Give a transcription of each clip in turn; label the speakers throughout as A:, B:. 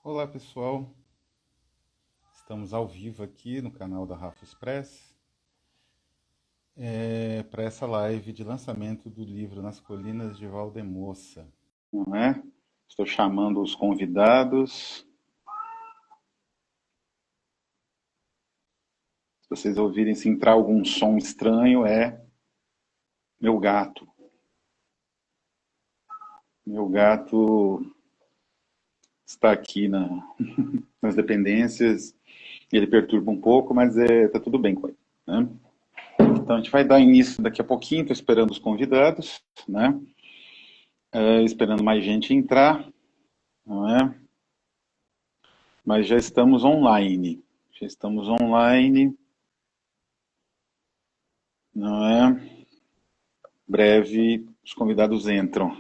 A: Olá pessoal, estamos ao vivo aqui no canal da Rafa Express para essa live de lançamento do livro Nas Colinas de Valdemoça. Não é? Estou chamando os convidados. Se vocês ouvirem se entrar algum som estranho, é meu gato. Meu gato está aqui nas dependências, ele perturba um pouco, mas tá tudo bem com ele, né? Então a gente vai dar início daqui a pouquinho, estou esperando os convidados, né? Esperando mais gente entrar, não é? Mas já estamos online. Já estamos online, não é? Breve os convidados entram.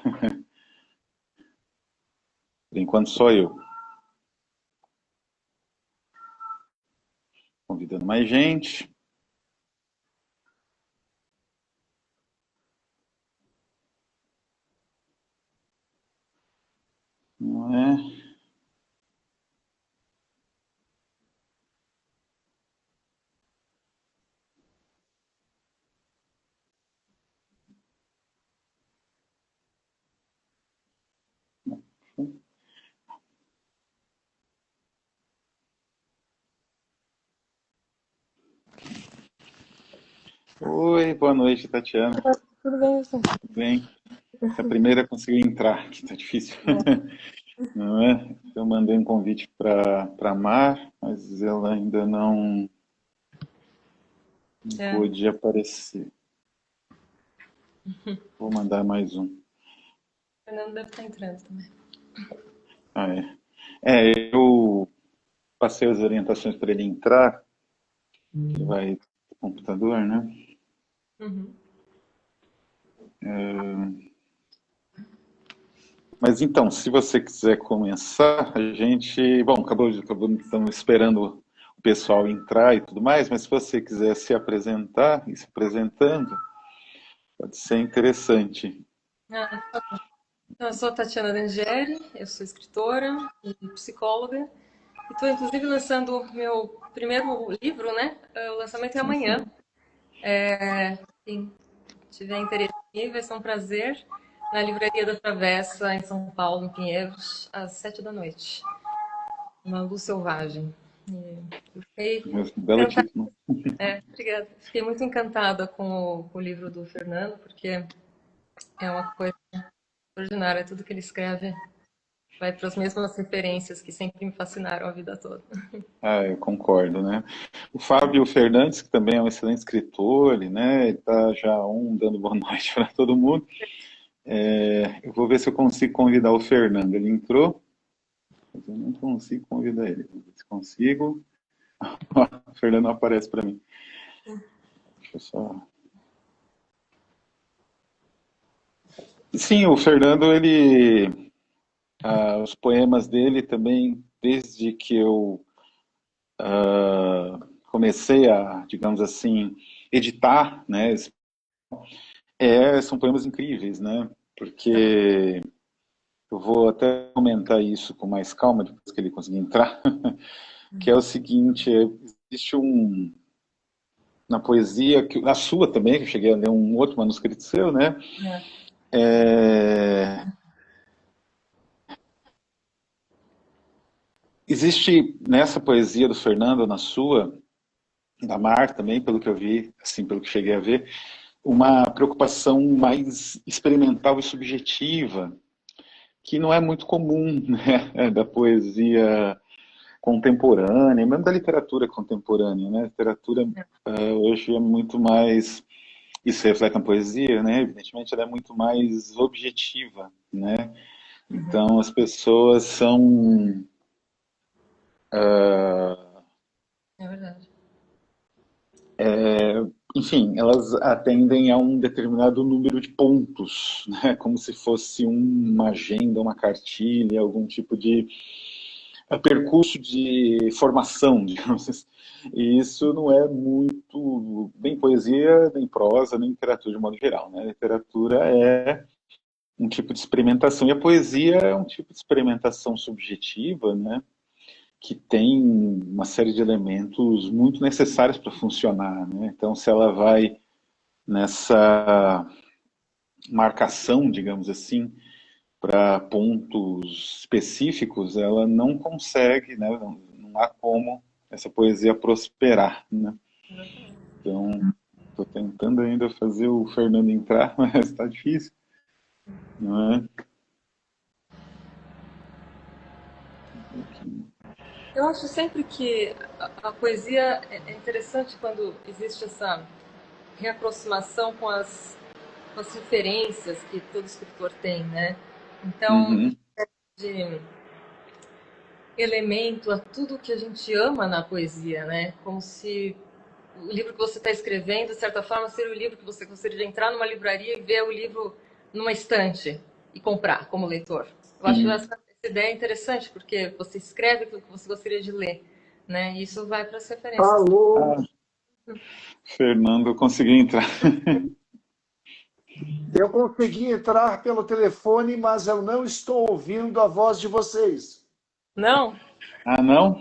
A: Por enquanto só eu. Convidando mais gente. Não é? Oi, boa noite, Tatiana.
B: Tudo bem, você?
A: Tudo bem? A primeira conseguiu entrar, que tá difícil. Não é? Eu mandei um convite para Mar, mas ela ainda não
B: É,
A: pôde aparecer. Vou mandar mais um.
B: o Fernando deve estar entrando também.
A: Ah, é. Eu passei as orientações para ele entrar, que vai pro computador, né?
B: Uhum.
A: Mas então, se você quiser começar, a gente. Bom, estamos esperando o pessoal entrar e tudo mais, mas se você quiser se apresentar e se apresentando, pode ser interessante.
B: Ah, tá bom. Então, eu sou a Tatiana Rangeri, eu sou escritora e psicóloga. E estou, inclusive, lançando o meu primeiro livro, né? O lançamento é
A: Sim,
B: amanhã.
A: sim.
B: Quem tiver interesse em ir, vai ser um prazer. Na Livraria da Travessa, em São Paulo, em Pinheiros, às 7 da noite. Uma luz selvagem. E eu fiquei
A: Mas belo
B: encantada.
A: título.
B: Obrigada. Fiquei muito encantada com o livro do Fernando, porque é uma coisa extraordinária. Tudo que ele escreve vai para as mesmas referências que sempre me fascinaram a vida toda.
A: Ah, eu concordo, né? O Fábio Fernandes, que também é um excelente escritor, né? Ele está já dando boa noite para todo mundo. Eu vou ver se eu consigo convidar o Fernando. Ele entrou, mas eu não consigo convidar ele. Vou ver se consigo. O Fernando não aparece para mim. Deixa eu só. Sim, o Fernando, os poemas dele também, desde que eu comecei a, digamos assim, editar, né? São poemas incríveis, né? Porque eu vou até comentar isso com mais calma depois que ele conseguir entrar, que é o seguinte: existe na poesia, na sua também, que eu cheguei a ler um outro manuscrito seu, né?
B: É,
A: É, existe nessa poesia do Fernando, na sua, da Mar também, pelo que eu vi, assim, pelo que cheguei a ver, uma preocupação mais experimental e subjetiva, que não é muito comum, né, da poesia contemporânea, mesmo da literatura contemporânea, né? A literatura hoje é muito mais, isso reflete na poesia, né? Evidentemente, ela é muito mais objetiva, né? Então, as pessoas são,
B: é verdade.
A: enfim, elas atendem a um determinado número de pontos, né? Como se fosse uma agenda, uma cartilha, algum tipo de percurso de formação, digamos assim. E isso não é muito nem poesia, nem prosa, nem literatura de modo geral, né? A literatura é um tipo de experimentação e a poesia é um tipo de experimentação subjetiva, né? que tem uma série de elementos muito necessários para funcionar, né? Então, se ela vai nessa marcação, digamos assim, para pontos específicos, ela não consegue, né? Não há como essa poesia prosperar, né? Então, estou tentando ainda fazer o Fernando entrar, mas está difícil, não é?
B: Eu acho sempre que a poesia é interessante quando existe essa reaproximação com as referências que todo escritor tem, né? Então,
A: Uhum.
B: de elemento a tudo que a gente ama na poesia, né? Como se o livro que você está escrevendo, de certa forma, seria o livro que você gostaria de entrar numa livraria e ver o livro numa estante e comprar como leitor. Eu acho
A: Sim.
B: essa ideia interessante, porque você escreve aquilo que você gostaria de ler, né? E isso vai para as referências.
C: Alô,
A: Ah, Fernando, eu consegui entrar.
C: eu consegui entrar pelo telefone, mas eu não estou ouvindo a voz de vocês.
B: Não?
A: Ah, não?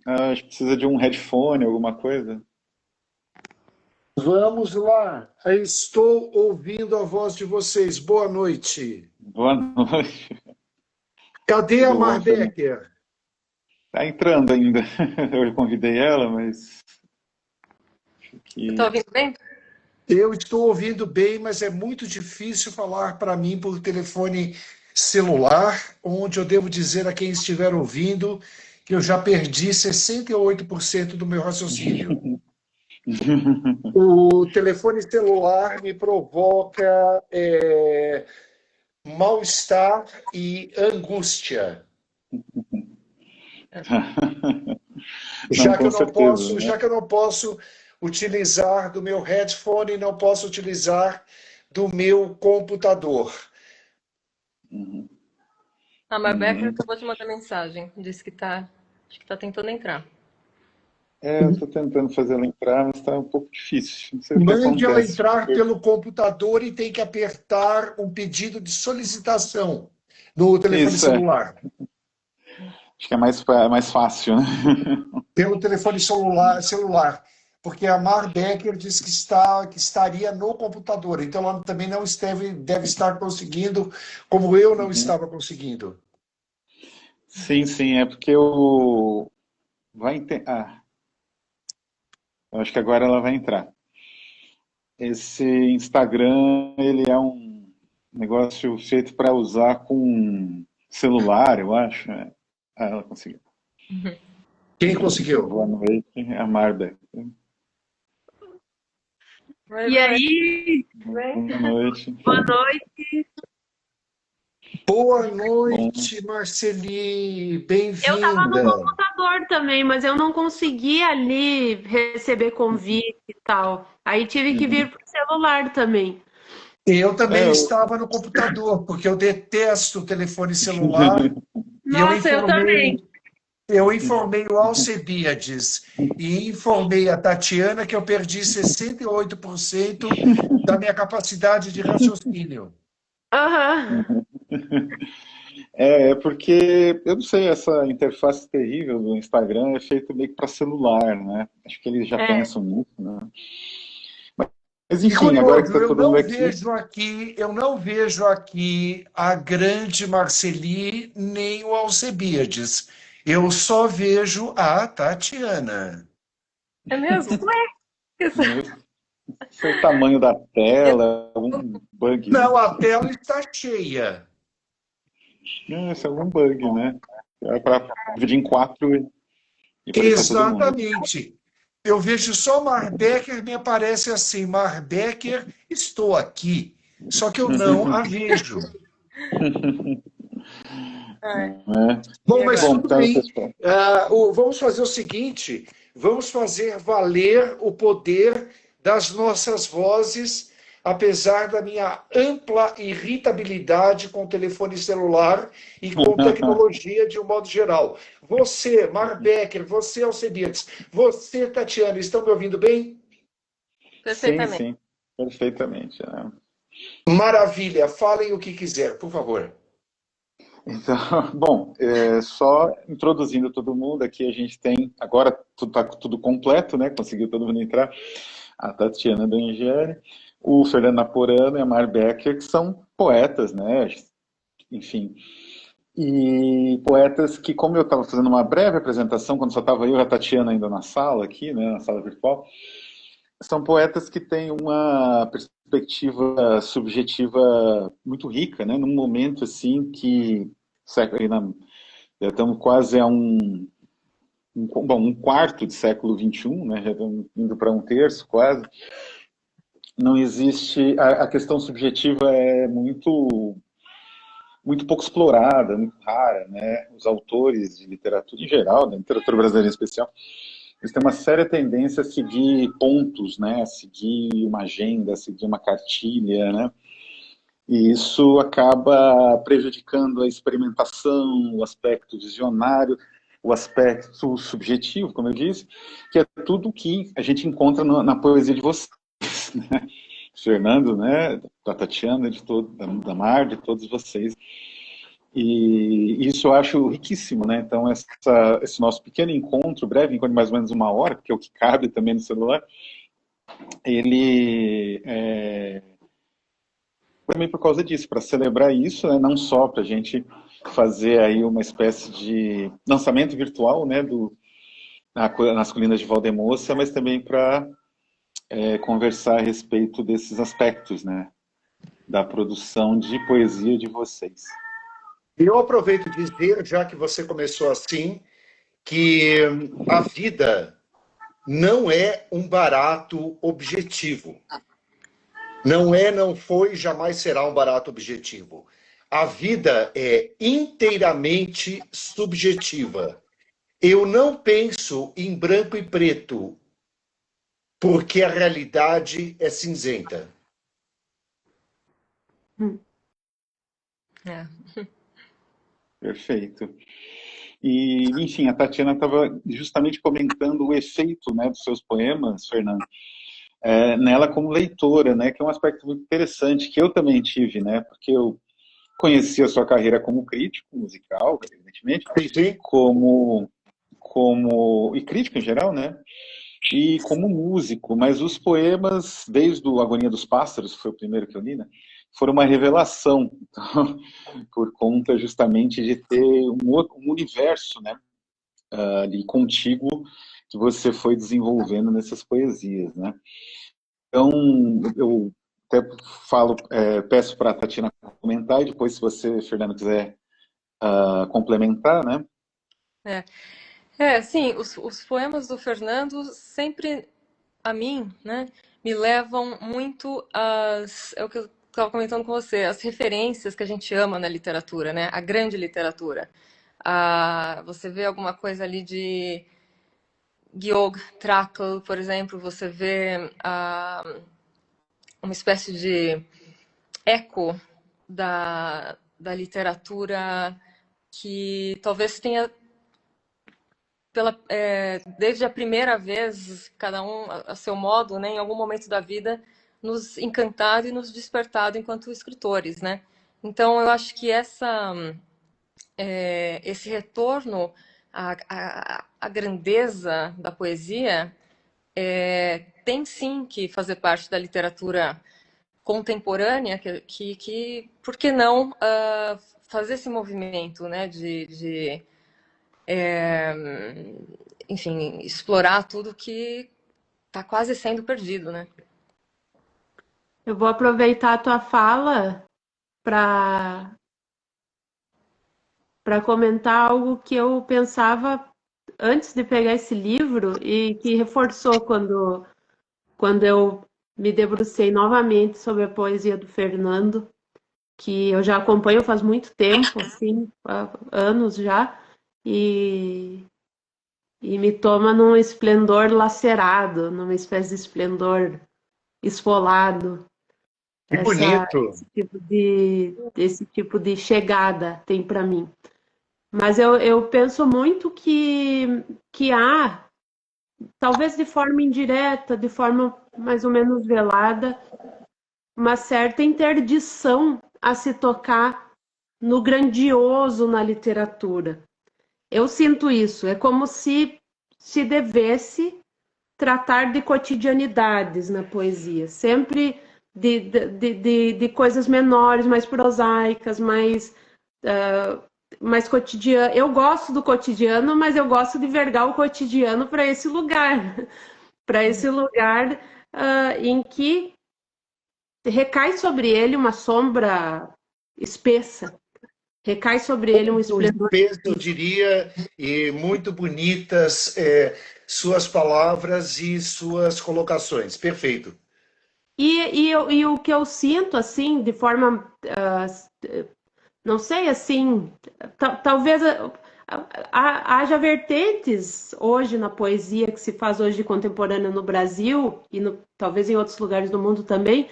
A: Ah, acho que precisa de um headphone, alguma coisa.
C: Vamos lá, eu estou ouvindo a voz de vocês. Boa noite.
A: Boa noite.
C: Cadê a
A: Tudo bom, Fernando?
C: Marbecker?
A: Tá entrando ainda. Eu convidei ela, mas acho
B: Você está
A: que...
B: ouvindo bem?
C: Eu estou ouvindo bem, mas é muito difícil falar para mim por telefone celular, onde eu devo dizer a quem estiver ouvindo que eu já perdi 68% do meu raciocínio. O telefone celular me provoca mal-estar e angústia.
A: Não,
C: Já que
A: com
C: eu não
A: certeza,
C: posso,
A: né?
C: já que eu não posso utilizar do meu headphone, não posso utilizar do meu computador.
A: Uhum.
B: A Marbecker
A: Uhum.
B: acabou de mandar mensagem. Disse que está, acho que está tentando entrar.
A: É, eu tô tentando fazer ela entrar, mas tá um pouco difícil. Não sei o que
C: Mande ela
A: acontece.
C: entrar pelo computador e tem que apertar um pedido de solicitação no telefone
A: Isso, é.
C: celular.
A: Acho que é mais fácil, né?
C: Pelo telefone celular, porque a Mar Becker diz que estaria no computador, então ela também não deve estar conseguindo, como eu não
A: Uhum.
C: estava conseguindo.
A: Sim, sim, é porque o... eu acho que agora ela vai entrar. Esse Instagram, ele é um negócio feito para usar com celular, eu acho, né? Ah, ela conseguiu.
C: Quem conseguiu?
A: Boa noite, a Marda.
B: Oi,
D: E
B: boa noite.
D: aí,
B: Tudo bem?
A: Boa noite.
D: boa noite.
C: Boa
A: Bom,
C: noite, Marceli,
D: Eu tava no
C: bem-vinda.
D: computador também, mas eu não consegui ali receber convite e tal. Aí tive que vir
A: uhum.
D: pro celular também.
C: Eu
A: É,
C: também estava no computador, porque eu detesto o telefone celular, e
D: Nossa, eu também.
C: eu informei o Alcebiades e informei a Tatiana que eu perdi 68% da minha capacidade de raciocínio.
D: Aham.
A: é porque, eu não sei, essa interface terrível do Instagram é feita meio que para celular, né? Acho que eles já
D: É.
A: pensam nisso, né? Mas
C: E
A: enfim, agora que
C: curioso,
A: está todo mundo aqui,
C: eu não vejo aqui a grande Marceli nem o Alcebiades. Eu só vejo a Tatiana.
B: É mesmo?
A: não sei o tamanho da tela, algum bug, né?
C: Não, a tela está cheia.
A: Não, isso é algum bug, né? É para dividir em quatro e aparecer todo mundo.
C: Exatamente. Eu vejo só Marbecker, me aparece assim, Marbecker, estou aqui. Só que eu não a vejo.
B: Ah,
A: Né?
B: e
C: Bom, mas
B: agora?
A: Bom,
C: tudo
A: então,
C: bem.
A: pessoal.
C: Vamos fazer o seguinte: vamos fazer valer o poder das nossas vozes, apesar da minha ampla irritabilidade com o telefone celular e com tecnologia de um modo geral. Você, Marbecker, você, Alcebiades, você, Tatiana, estão me ouvindo bem?
A: Sim,
B: Perfeitamente.
A: sim, perfeitamente, né?
C: Maravilha, falem o que quiser, por favor.
A: Então, bom, só introduzindo todo mundo aqui, a gente tem, agora está tudo completo, né? Conseguiu todo mundo entrar. A Tatiana D'Angeli, o Fernando Naporano e a Mar Becker, que são poetas, né? Enfim, e poetas que, como eu estava fazendo uma breve apresentação, quando só estava eu e a Tatiana ainda na sala aqui, né, na sala virtual, são poetas que têm uma perspectiva subjetiva muito rica, né, num momento assim que já estamos quase a bom, um quarto de século XXI, né, já estamos indo para um terço quase. Não existe, a questão subjetiva é muito pouco explorada, muito rara, né? Os autores de literatura em geral, da literatura brasileira em especial, eles têm uma séria tendência a seguir pontos, né? A seguir uma agenda, a seguir uma cartilha, né? E isso acaba prejudicando a experimentação, o aspecto visionário, o aspecto subjetivo, como eu disse, que é tudo que a gente encontra na poesia de vocês, né? Fernando, né, da Tatiana, da Mar, de todos vocês. E isso eu acho riquíssimo, né? Então, esse nosso pequeno encontro, breve encontro de mais ou menos uma hora, que é o que cabe também no celular, ele também por causa disso, para celebrar isso, né? Não só para a gente fazer aí uma espécie de lançamento virtual, né, nas colinas de Valdemoça, mas também para conversar a respeito desses aspectos, né, da produção de poesia de vocês.
C: Eu aproveito dizer, já que você começou assim, que a vida não é um barato objetivo. Não é, não foi, jamais será um barato objetivo. A vida é inteiramente subjetiva. Eu não penso em branco e preto, porque a realidade é cinzenta.
B: É.
A: Perfeito. E, enfim, a Tatiana estava justamente comentando o efeito, né, dos seus poemas, Fernando, nela como leitora, né, que é um aspecto muito interessante, que eu também tive, né, porque eu conheci a sua carreira como crítico musical, evidentemente,
C: Sim.
A: e crítico em geral, né, e como músico, mas os poemas, desde o Agonia dos Pássaros, que foi o primeiro que eu li, né, foram uma revelação, então, por conta justamente de ter um universo, né, ali contigo que você foi desenvolvendo nessas poesias, né. Então, eu até peço para a Tatiana comentar e depois, se você, Fernando, quiser complementar, né.
B: Sim, os poemas do Fernando sempre, a mim, né, me levam muito é o que eu estava comentando com você, as referências que a gente ama na literatura, né, a grande literatura. Você vê alguma coisa ali de Georg Trakl, por exemplo, você vê uma espécie de eco da literatura que talvez tenha desde a primeira vez, cada um a seu modo, né, em algum momento da vida, nos encantado e nos despertado enquanto escritores, né? Então, eu acho que esse retorno à grandeza da poesia tem sim que fazer parte da literatura contemporânea, que por que não fazer esse movimento, né, enfim, explorar tudo que está quase sendo perdido, né?
D: Eu vou aproveitar a tua fala para comentar algo que eu pensava antes de pegar esse livro e que reforçou quando eu me debrucei novamente sobre a poesia do Fernando, que eu já acompanho faz muito tempo, assim, há anos já, e me toma num esplendor lacerado, numa espécie de esplendor esfolado.
C: Que bonito.
D: Esse tipo de chegada tem para mim. Mas eu penso muito que há, talvez de forma indireta, de forma mais ou menos velada, uma certa interdição a se tocar no grandioso na literatura. Eu sinto isso, é como se devesse tratar de cotidianidades na poesia, sempre de coisas menores, mais prosaicas, mais cotidiano. Eu gosto do cotidiano, mas eu gosto de vergar o cotidiano para esse lugar, para esse lugar em que recai sobre ele uma sombra espessa, recai sobre ele um esplendor.
C: Eu diria, e muito bonitas suas palavras e suas colocações. Perfeito.
D: E o que eu sinto, assim, de forma, não sei, assim, talvez haja vertentes hoje na poesia que se faz hoje contemporânea no Brasil e talvez em outros lugares do mundo também,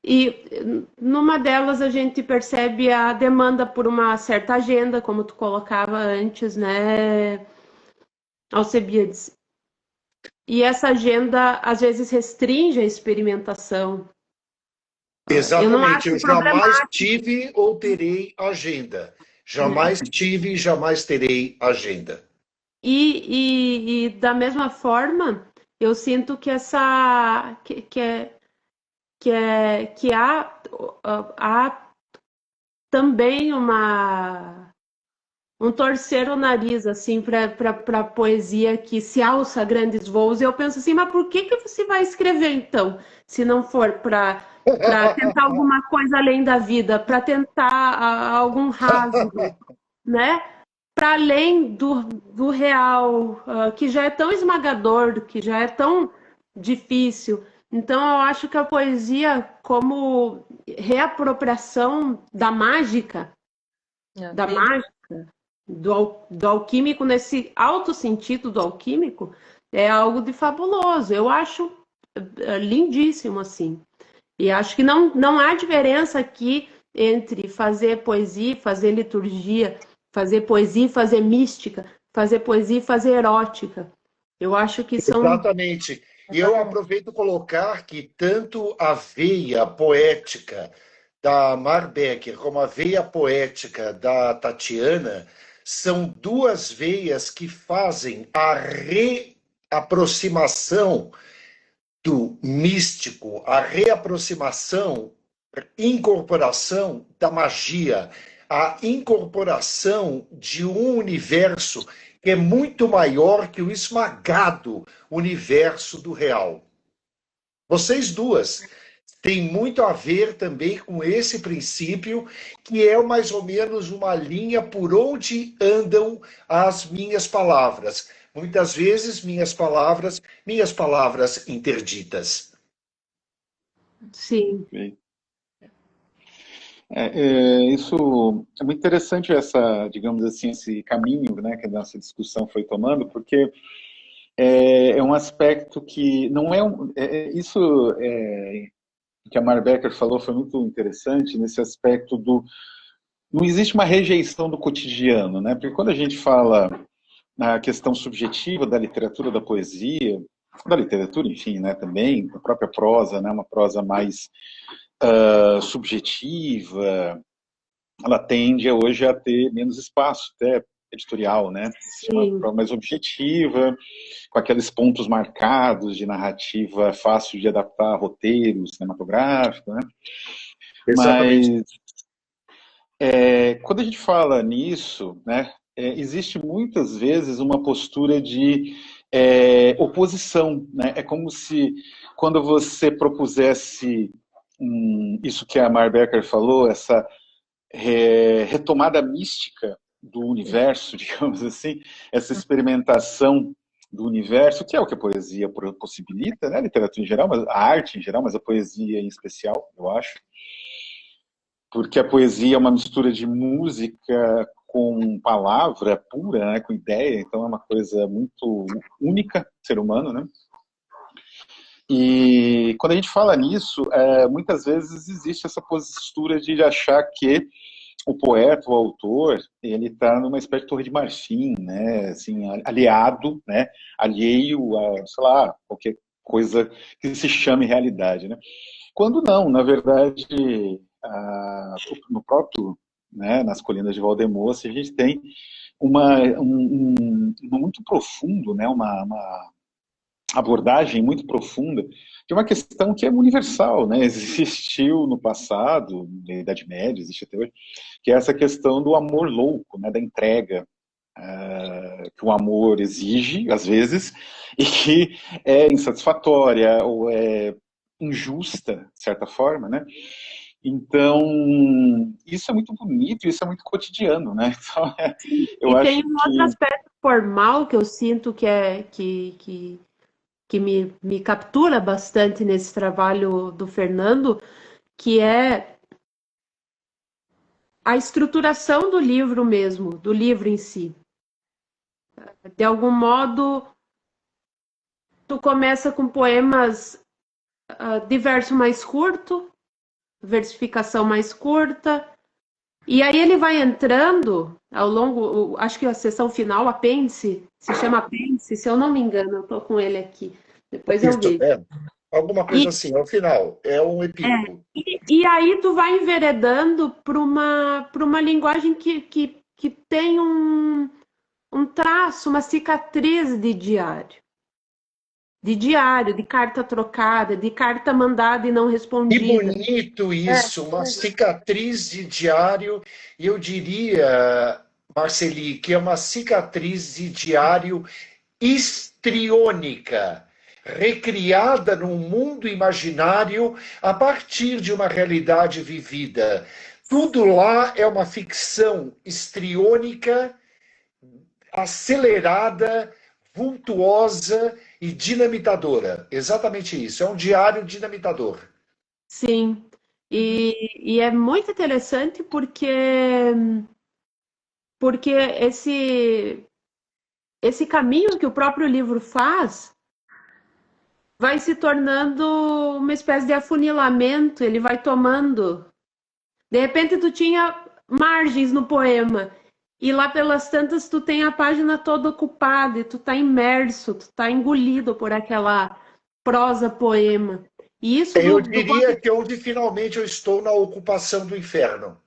D: e numa delas a gente percebe a demanda por uma certa agenda, como tu colocava antes, né, Alcebiades? E essa agenda às vezes restringe a experimentação.
C: Exatamente, eu jamais tive ou terei agenda. Jamais tive e jamais terei agenda.
D: E da mesma forma, eu sinto que há também um torcer o nariz assim para a poesia que se alça a grandes voos. E eu penso assim, mas por que você vai escrever então, se não for para tentar alguma coisa além da vida, para tentar algum rasgo, né? Para além do real, que já é tão esmagador, que já é tão difícil. Então, eu acho que a poesia, como reapropriação da mágica, do alquímico, nesse alto sentido do alquímico, é algo de fabuloso. Eu acho lindíssimo, assim. E acho que não há diferença aqui entre fazer poesia, fazer liturgia, fazer poesia e fazer mística, fazer poesia e fazer erótica. Eu acho que são...
C: Exatamente. E eu aproveito colocar que tanto a veia poética da Mar Becker como a veia poética da Tatiana são duas veias que fazem a reaproximação do místico, a reaproximação, incorporação da magia, a incorporação de um universo que é muito maior que o esmagado universo do real. Vocês duas têm muito a ver também com esse princípio, que é mais ou menos uma linha por onde andam as minhas palavras. Muitas vezes, minhas palavras interditas.
D: Sim.
A: Isso é muito interessante, digamos assim, esse caminho, né, que a nossa discussão foi tomando, porque é um aspecto que não é isso que a Mar Becker falou foi muito interessante nesse aspecto não existe uma rejeição do cotidiano, né? Porque quando a gente fala na questão subjetiva da literatura, da poesia, da literatura, enfim, né, também, da própria prosa, né, uma prosa mais subjetiva, ela tende hoje a ter menos espaço, até editorial, né? Uma prosa mais objetiva, com aqueles pontos marcados de narrativa fácil de adaptar a roteiro cinematográfico, né? Exatamente. Mas quando a gente fala nisso, né, existe muitas vezes uma postura de oposição, né? É como se quando você propusesse isso que a Mar Becker falou, essa retomada mística do universo, digamos assim, essa experimentação do universo, que é o que a poesia possibilita, né? A literatura em geral, mas a arte em geral, mas a poesia em especial, eu acho. Porque a poesia é uma mistura de música com palavra pura, né? Com ideia, então é uma coisa muito única, ser humano, né? E quando a gente fala nisso, muitas vezes existe essa postura de achar que o poeta, o autor, ele está numa espécie de torre de marfim, né, assim, aliado, né, alheio a, sei lá, qualquer coisa que se chame realidade, né. Quando não, na verdade, no próprio né, nas colinas de Valdemoça, a gente tem uma muito profundo, né, uma abordagem muito profunda de uma questão que é universal, né, existiu no passado, na Idade Média, existe até hoje, que é essa questão do amor louco, né, da entrega, que o amor exige, às vezes, e que é insatisfatória ou é injusta, de certa forma, né? Então, isso é muito bonito, isso é muito cotidiano, né? Então, eu
D: E
A: acho
D: tem um outro
A: que...
D: aspecto formal que eu sinto que me captura bastante nesse trabalho do Fernando, que é a estruturação do livro mesmo, do livro em si. De algum modo, tu começa com poemas de verso mais curto, versificação mais curta, e aí ele vai entrando ao longo, acho que a seção final, apêndice, se chama apêndice, se eu não me engano, eu estou com ele aqui, depois eu
C: Isso,
D: vejo.
C: alguma coisa assim, ao final, é um epílogo.
D: E aí tu vai enveredando para uma linguagem que tem um traço, uma cicatriz de diário, de carta trocada, de carta mandada e não
C: Que
D: respondida.
C: bonito isso, uma cicatriz de diário, e eu diria, Marceli, que é uma cicatriz de diário histriônica, recriada num mundo imaginário a partir de uma realidade vivida. Tudo lá é uma ficção histriônica, acelerada, vultuosa e dinamitadora. Exatamente isso, é um diário dinamitador.
D: Sim, e é muito interessante porque esse caminho que o próprio livro faz vai se tornando uma espécie de afunilamento, ele vai tomando. De repente tu tinha margens no poema, e lá pelas tantas tu tem a página toda ocupada, e tu tá imerso, tu tá engolido por aquela prosa poema. E isso
C: Eu
D: do
C: diria que onde finalmente eu estou na ocupação do inferno.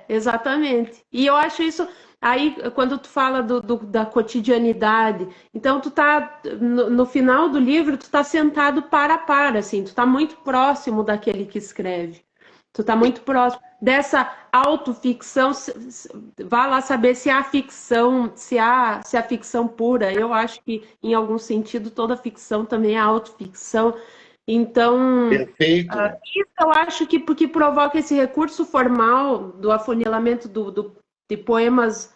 D: exatamente. E eu acho isso aí quando tu fala da cotidianidade, então tu tá no final do livro, tu tá sentado para a para, assim, tu tá muito próximo daquele que escreve. Tu tá muito próximo dessa autoficção, vá lá saber se há ficção, se há ficção pura. Eu acho que em algum sentido toda ficção também é autoficção. Então,
C: Perfeito.
D: isso eu acho que porque provoca esse recurso formal do afunilamento de poemas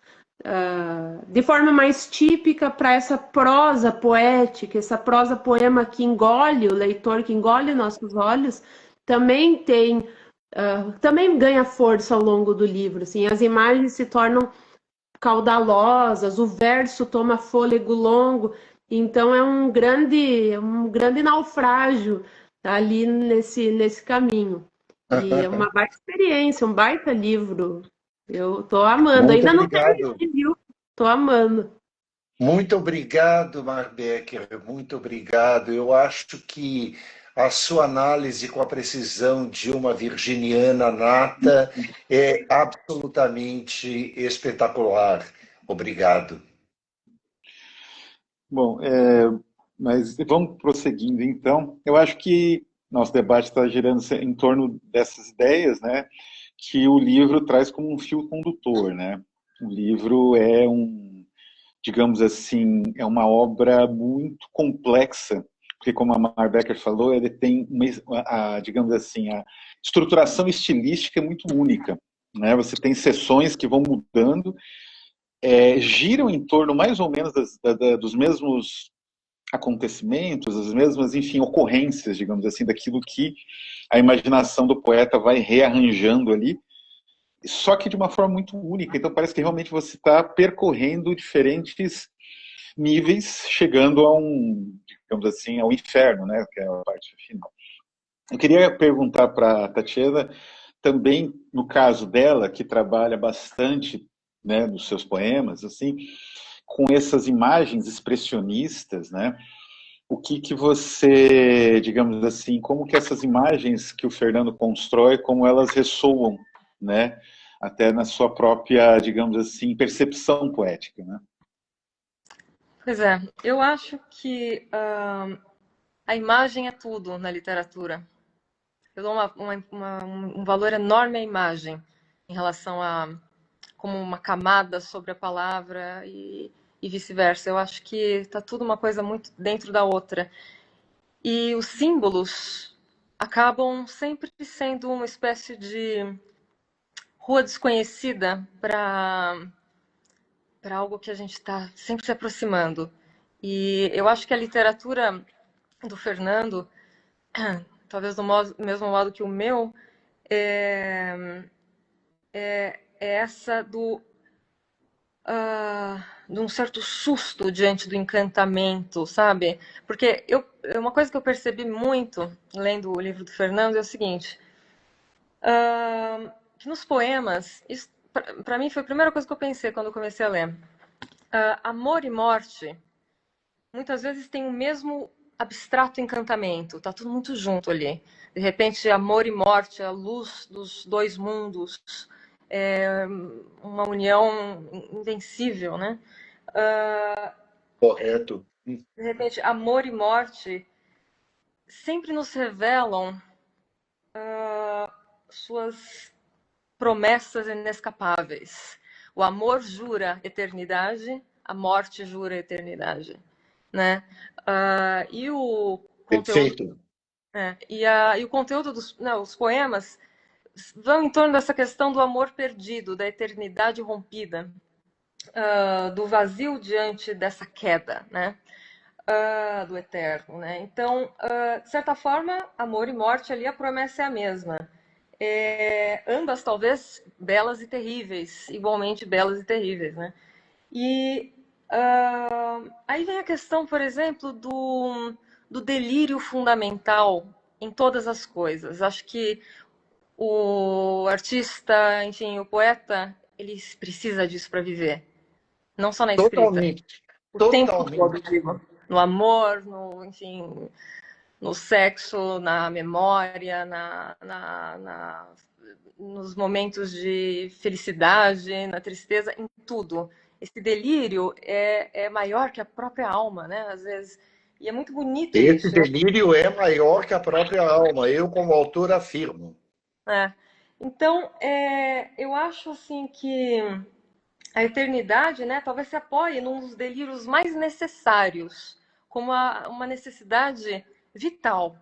D: de forma mais típica para essa prosa poética, essa prosa poema que engole o leitor, que engole nossos olhos, também também ganha força ao longo do livro. Assim, as imagens se tornam caudalosas, o verso toma fôlego longo, então é um grande naufrágio ali nesse caminho. E é uma baita experiência, um baita livro. Eu tô amando.
C: Muito
D: Ainda não
C: obrigado.
D: terminei, viu? Tô amando.
C: Muito obrigado, Marbecker, muito obrigado. Eu acho que a sua análise com a precisão de uma virginiana nata é absolutamente espetacular. Obrigado.
A: Bom, mas vamos prosseguindo então. Eu acho que nosso debate está girando em torno dessas ideias, né, que o livro traz como um fio condutor, né? O livro é digamos assim, é uma obra muito complexa, porque como a Mar Becker falou, ele tem digamos assim, a estruturação estilística é muito única, né? Você tem seções que vão mudando, giram em torno mais ou menos dos mesmos acontecimentos, as mesmas, enfim, ocorrências, digamos assim, daquilo que a imaginação do poeta vai rearranjando ali, só que de uma forma muito única. Então parece que realmente você está percorrendo diferentes níveis, chegando digamos assim, ao inferno, né, que é a parte final. Eu queria perguntar para a Tatiana, também no caso dela, que trabalha bastante, né, nos seus poemas, assim, com essas imagens expressionistas, né, o que você, digamos assim, como que essas imagens que o Fernando constrói, como elas ressoam, né, até na sua própria, digamos assim, percepção poética, né?
B: Pois é, eu acho que a imagem é tudo na literatura. Eu dou um valor enorme à imagem em relação a como uma camada sobre a palavra e vice-versa. Eu acho que está tudo uma coisa muito dentro da outra. E os símbolos acabam sempre sendo uma espécie de rua desconhecida para algo que a gente está sempre se aproximando. E eu acho que a literatura do Fernando, talvez do mesmo modo que o meu, é essa de um certo susto diante do encantamento, sabe? Porque uma coisa que eu percebi muito lendo o livro do Fernando é o seguinte, que nos poemas, isso para mim foi a primeira coisa que eu pensei quando eu comecei a ler. Amor e morte muitas vezes tem o mesmo abstrato encantamento, tá tudo muito junto ali. De repente, amor e morte, a luz dos dois mundos, uma união invencível, né?
C: Correto.
B: De repente, amor e morte sempre nos revelam suas promessas inescapáveis. O amor jura eternidade, a morte jura eternidade, né? E o conteúdo,
C: Perfeito.
B: e o conteúdo os poemas vão em torno dessa questão do amor perdido, da eternidade rompida, do vazio diante dessa queda, né? Do eterno, né? Então, de certa forma, amor e morte ali a promessa é a mesma. Ambas talvez belas e terríveis, igualmente belas e terríveis, né? E aí vem a questão, por exemplo, do delírio fundamental em todas as coisas. Acho que o artista, enfim, o poeta, ele precisa disso para viver. Não só na escrita,
C: Totalmente.
B: o tempo todo,
C: Totalmente.
B: digo. No amor, enfim, no sexo, na memória, nos momentos de felicidade, na tristeza, em tudo. Esse delírio é maior que a própria alma, né? Às vezes. E é muito bonito
C: Esse
B: isso.
C: delírio é maior que a própria alma, eu, como autor, afirmo.
B: Então, eu acho assim que a eternidade, né, talvez se apoie num dos delírios mais necessários, como uma necessidade vital,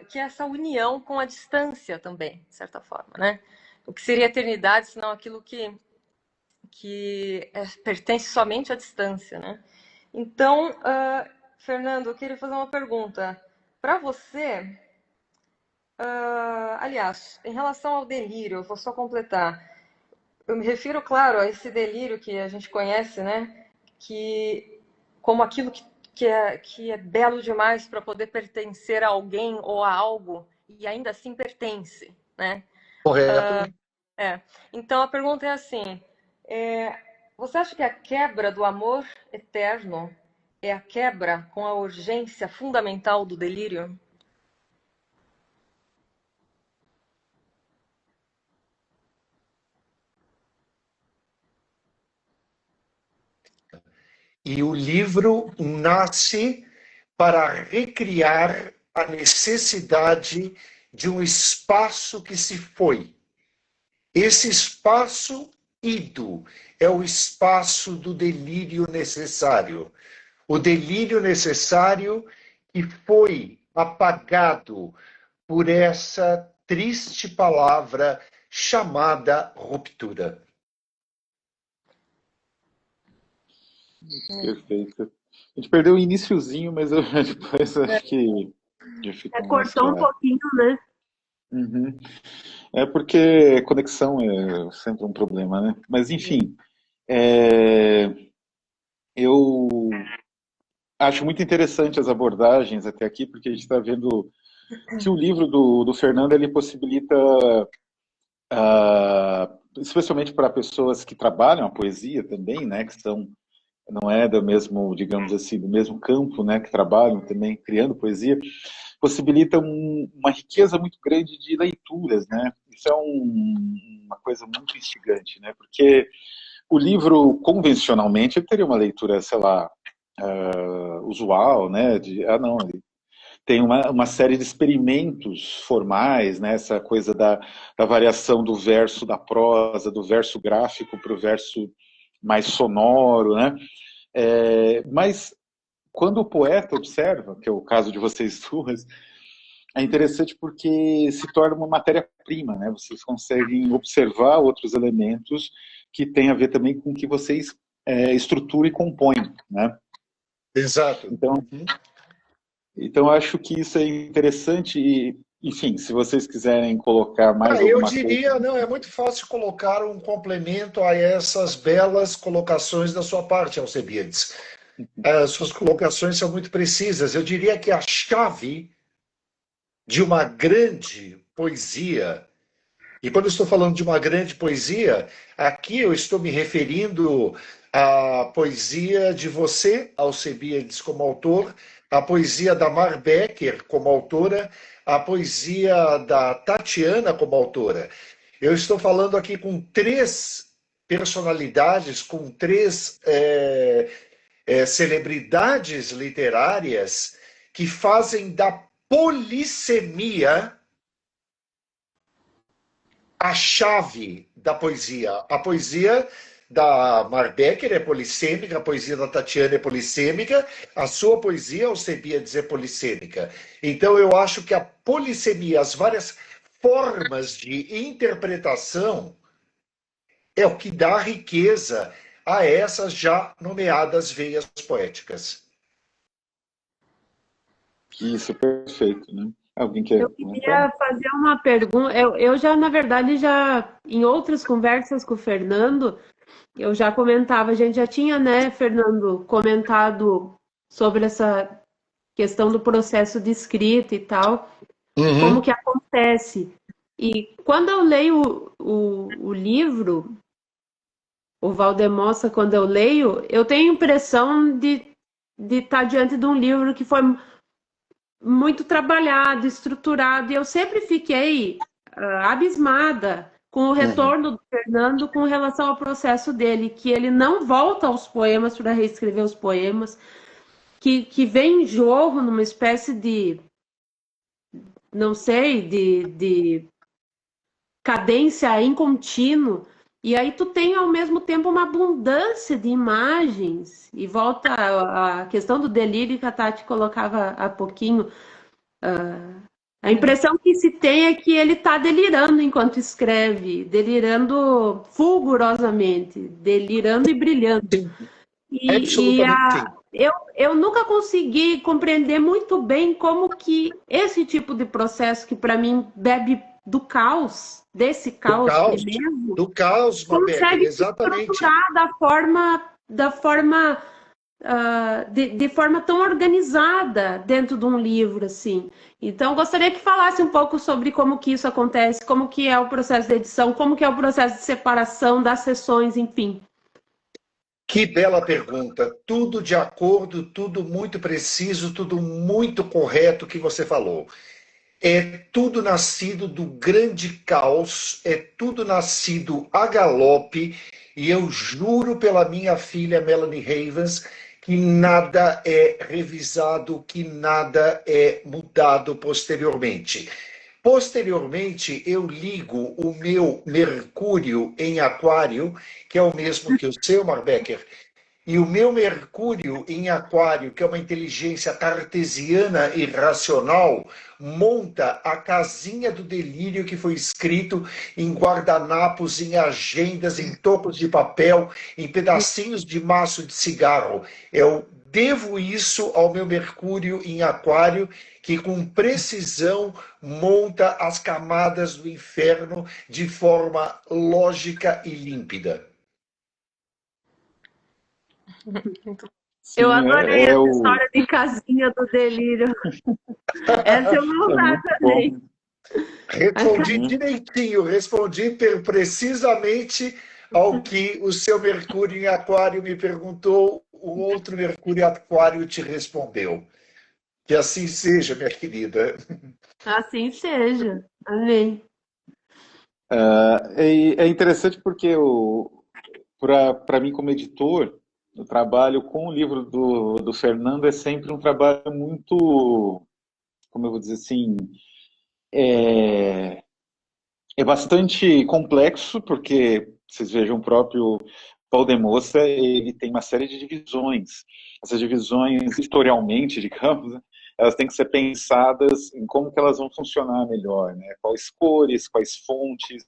B: que é essa união com a distância também, de certa forma, né? O que seria eternidade, senão aquilo que pertence somente à distância, né? Então, Fernando, eu queria fazer uma pergunta. Para você, aliás, em relação ao delírio, eu vou só completar. Eu me refiro, claro, a esse delírio que a gente conhece, né? Que como aquilo que é belo demais para poder pertencer a alguém ou a algo e ainda assim pertence, né?
C: Correto?
B: Então a pergunta é assim: você acha que a quebra do amor eterno é a quebra com a urgência fundamental do delírio?
C: E o livro nasce para recriar a necessidade de um espaço que se foi. Esse espaço ido é o espaço do delírio necessário. O delírio necessário que foi apagado por essa triste palavra chamada ruptura.
A: Perfeito. A gente perdeu o iniciozinho, mas eu depois acho que já ficou mais
D: Cortou um
A: claro.
D: pouquinho, né?
A: Uhum. É porque conexão é sempre um problema, né? Mas enfim, eu acho muito interessante as abordagens até aqui, porque a gente está vendo que o livro do Fernando ele possibilita, especialmente para pessoas que trabalham a poesia também, né? Que são não é do mesmo, digamos assim, do mesmo campo, né, que trabalham também criando poesia, possibilita uma riqueza muito grande de leituras, né? Isso é uma coisa muito instigante, né? Porque o livro, convencionalmente, ele teria uma leitura, sei lá, usual, né? Não, ele tem uma série de experimentos formais, né? Essa coisa da variação do verso da prosa, do verso gráfico para o verso mais sonoro, né? Mas quando o poeta observa, que é o caso de vocês duas, é interessante porque se torna uma matéria-prima, né? Vocês conseguem observar outros elementos que têm a ver também com o que vocês estruturam e compõem, né?
C: Exato.
A: Então acho que isso é interessante e, enfim, se vocês quiserem colocar mais alguma coisa...
C: Eu diria, não, é muito fácil colocar um complemento a essas belas colocações da sua parte, Alcebiades. As suas colocações são muito precisas. Eu diria que a chave de uma grande poesia, e quando eu estou falando de uma grande poesia, aqui eu estou me referindo à poesia de você, Alcebiades, como autor, a poesia da Mar Becker como autora, a poesia da Tatiana como autora. Eu estou falando aqui com 3 personalidades, com 3 celebridades literárias que fazem da polissemia a chave da poesia. A poesia da Mar Becker é polissêmica, a poesia da Tatiana é polissêmica, a sua poesia, Alcebiades, é polissêmica. Então eu acho que a polissemia, as várias formas de interpretação, é o que dá riqueza a essas já nomeadas veias poéticas.
A: Isso, perfeito, né? Alguém quer
D: Eu queria fazer uma pergunta. Eu já, na verdade, em outras conversas com o Fernando, eu já comentava, a gente já tinha, né, Fernando, comentado sobre essa questão do processo de escrita e tal, como que acontece. E quando eu leio o livro, o Valdemossa, quando eu leio, eu tenho a impressão de estar diante de um livro que foi muito trabalhado, estruturado, e eu sempre fiquei abismada com o retorno do Fernando com relação ao processo dele, que ele não volta aos poemas para reescrever os poemas, que vem em jorro numa espécie de, não sei, de cadência em contínuo, e aí tu tem ao mesmo tempo uma abundância de imagens, e volta a questão do delírio que a Tati colocava há pouquinho. A impressão que se tem é que ele está delirando enquanto escreve, delirando fulgurosamente, delirando e brilhando. Eu nunca consegui compreender muito bem como que esse tipo de processo, que para mim bebe do caos, desse caos mesmo,
C: do caos,
D: consegue
C: exatamente.
D: Se estruturar de forma tão organizada dentro de um livro, assim. Então, gostaria que falasse um pouco sobre como que isso acontece, como que é o processo de edição, como que é o processo de separação das sessões, enfim.
C: Que bela pergunta. Tudo de acordo, tudo muito preciso, tudo muito correto que você falou. É tudo nascido do grande caos, é tudo nascido a galope, e eu juro pela minha filha Melanie Havens que nada é revisado, que nada é mudado posteriormente. Posteriormente, eu ligo o meu Mercúrio em Aquário, que é o mesmo que o seu, Marbecker, e o meu Mercúrio em Aquário, que é uma inteligência cartesiana e racional, monta a casinha do delírio que foi escrito em guardanapos, em agendas, em tocos de papel, em pedacinhos de maço de cigarro. Eu devo isso ao meu Mercúrio em Aquário, que com precisão monta as camadas do inferno de forma lógica e límpida.
D: Sim, eu adorei essa história de casinha do delírio. Essa eu não usava também.
C: Respondi direitinho, respondi precisamente ao que o seu Mercúrio em Aquário me perguntou, o outro Mercúrio Aquário te respondeu. Que assim seja, minha querida.
D: Assim seja. Amém.
A: É interessante porque para mim, como editor, o trabalho com o livro do Fernando é sempre um trabalho muito, como eu vou dizer assim, é bastante complexo, porque vocês vejam o próprio Valdemoça, ele tem uma série de divisões. Essas divisões, historialmente, digamos, né, elas têm que ser pensadas em como que elas vão funcionar melhor, né? Quais cores, quais fontes.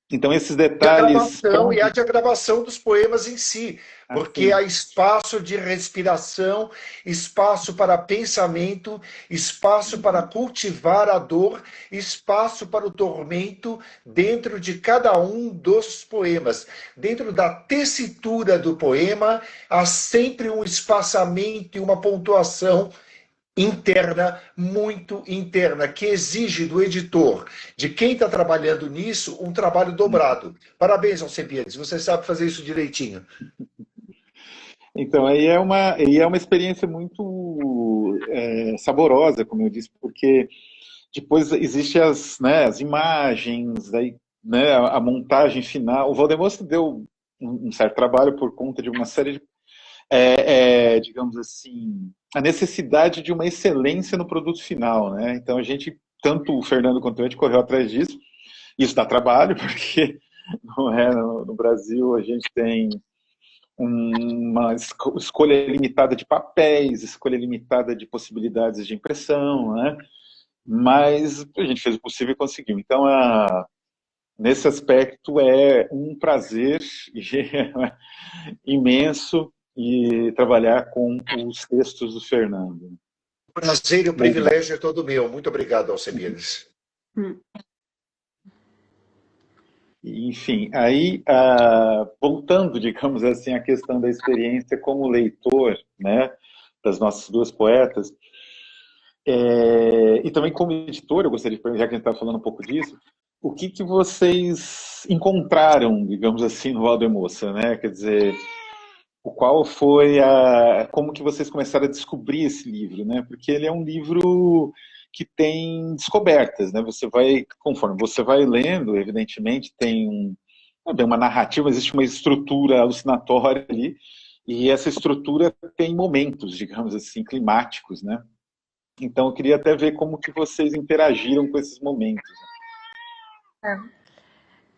A: Então, esses detalhes...
C: E a diagramação dos poemas em si, porque há espaço de respiração, espaço para pensamento, espaço para cultivar a dor, espaço para o tormento dentro de cada um dos poemas. Dentro da tessitura do poema, há sempre um espaçamento e uma pontuação interna, muito interna, que exige do editor, de quem está trabalhando nisso, um trabalho dobrado. Parabéns, Alcebiades, você sabe fazer isso direitinho.
A: Então, aí é uma experiência muito saborosa, como eu disse, porque depois existem as imagens, aí, né, a montagem final. O Valdemosso deu um certo trabalho por conta de uma série de, digamos assim, a necessidade de uma excelência no produto final, né? Então a gente, tanto o Fernando quanto eu, a gente correu atrás disso. Isso dá trabalho, porque no Brasil a gente tem uma escolha limitada de papéis, escolha limitada de possibilidades de impressão, né? Mas a gente fez o possível e conseguiu. Então, nesse aspecto, é um prazer imenso e trabalhar com os textos do Fernando.
C: O prazer e o privilégio é todo meu. Muito obrigado, Alcebiades.
A: Enfim, aí, voltando, digamos assim, à questão da experiência como leitor, né, das nossas duas poetas, e também como editor, eu gostaria de perguntar, já que a gente está falando um pouco disso, o que vocês encontraram, digamos assim, no Valdemoça, né? Quer dizer, qual foi como que vocês começaram a descobrir esse livro, né? Porque ele é um livro que tem descobertas, né? Conforme você vai lendo, evidentemente tem uma narrativa, existe uma estrutura alucinatória ali, e essa estrutura tem momentos, digamos assim, climáticos, né? Então eu queria até ver como que vocês interagiram com esses momentos.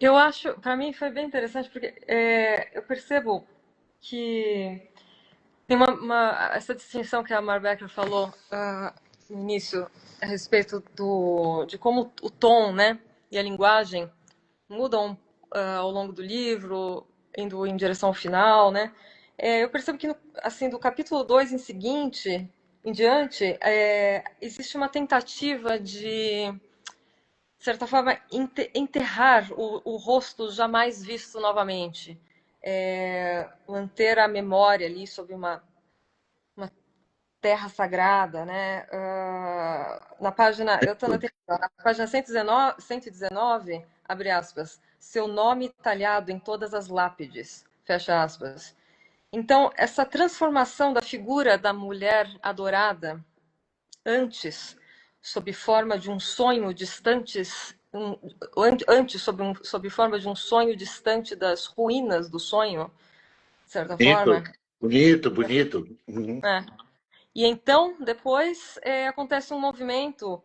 B: Eu acho, para mim foi bem interessante, porque eu percebo que tem essa distinção que a Marbecker falou no início a respeito de como o tom, né, e a linguagem mudam ao longo do livro, indo em direção ao final, né? Eu percebo que assim, do capítulo 2 em diante, existe uma tentativa de certa forma, enterrar o rosto jamais visto novamente. Manter a memória ali sobre uma terra sagrada, né? Na página, eu estou na página 119, abre aspas, seu nome talhado em todas as lápides, fecha aspas. Então, essa transformação da figura da mulher adorada, antes sob forma de um sonho antes sob forma de um sonho distante das ruínas do sonho, de certa forma.
C: Bonito.
B: Uhum. E então, depois, acontece um movimento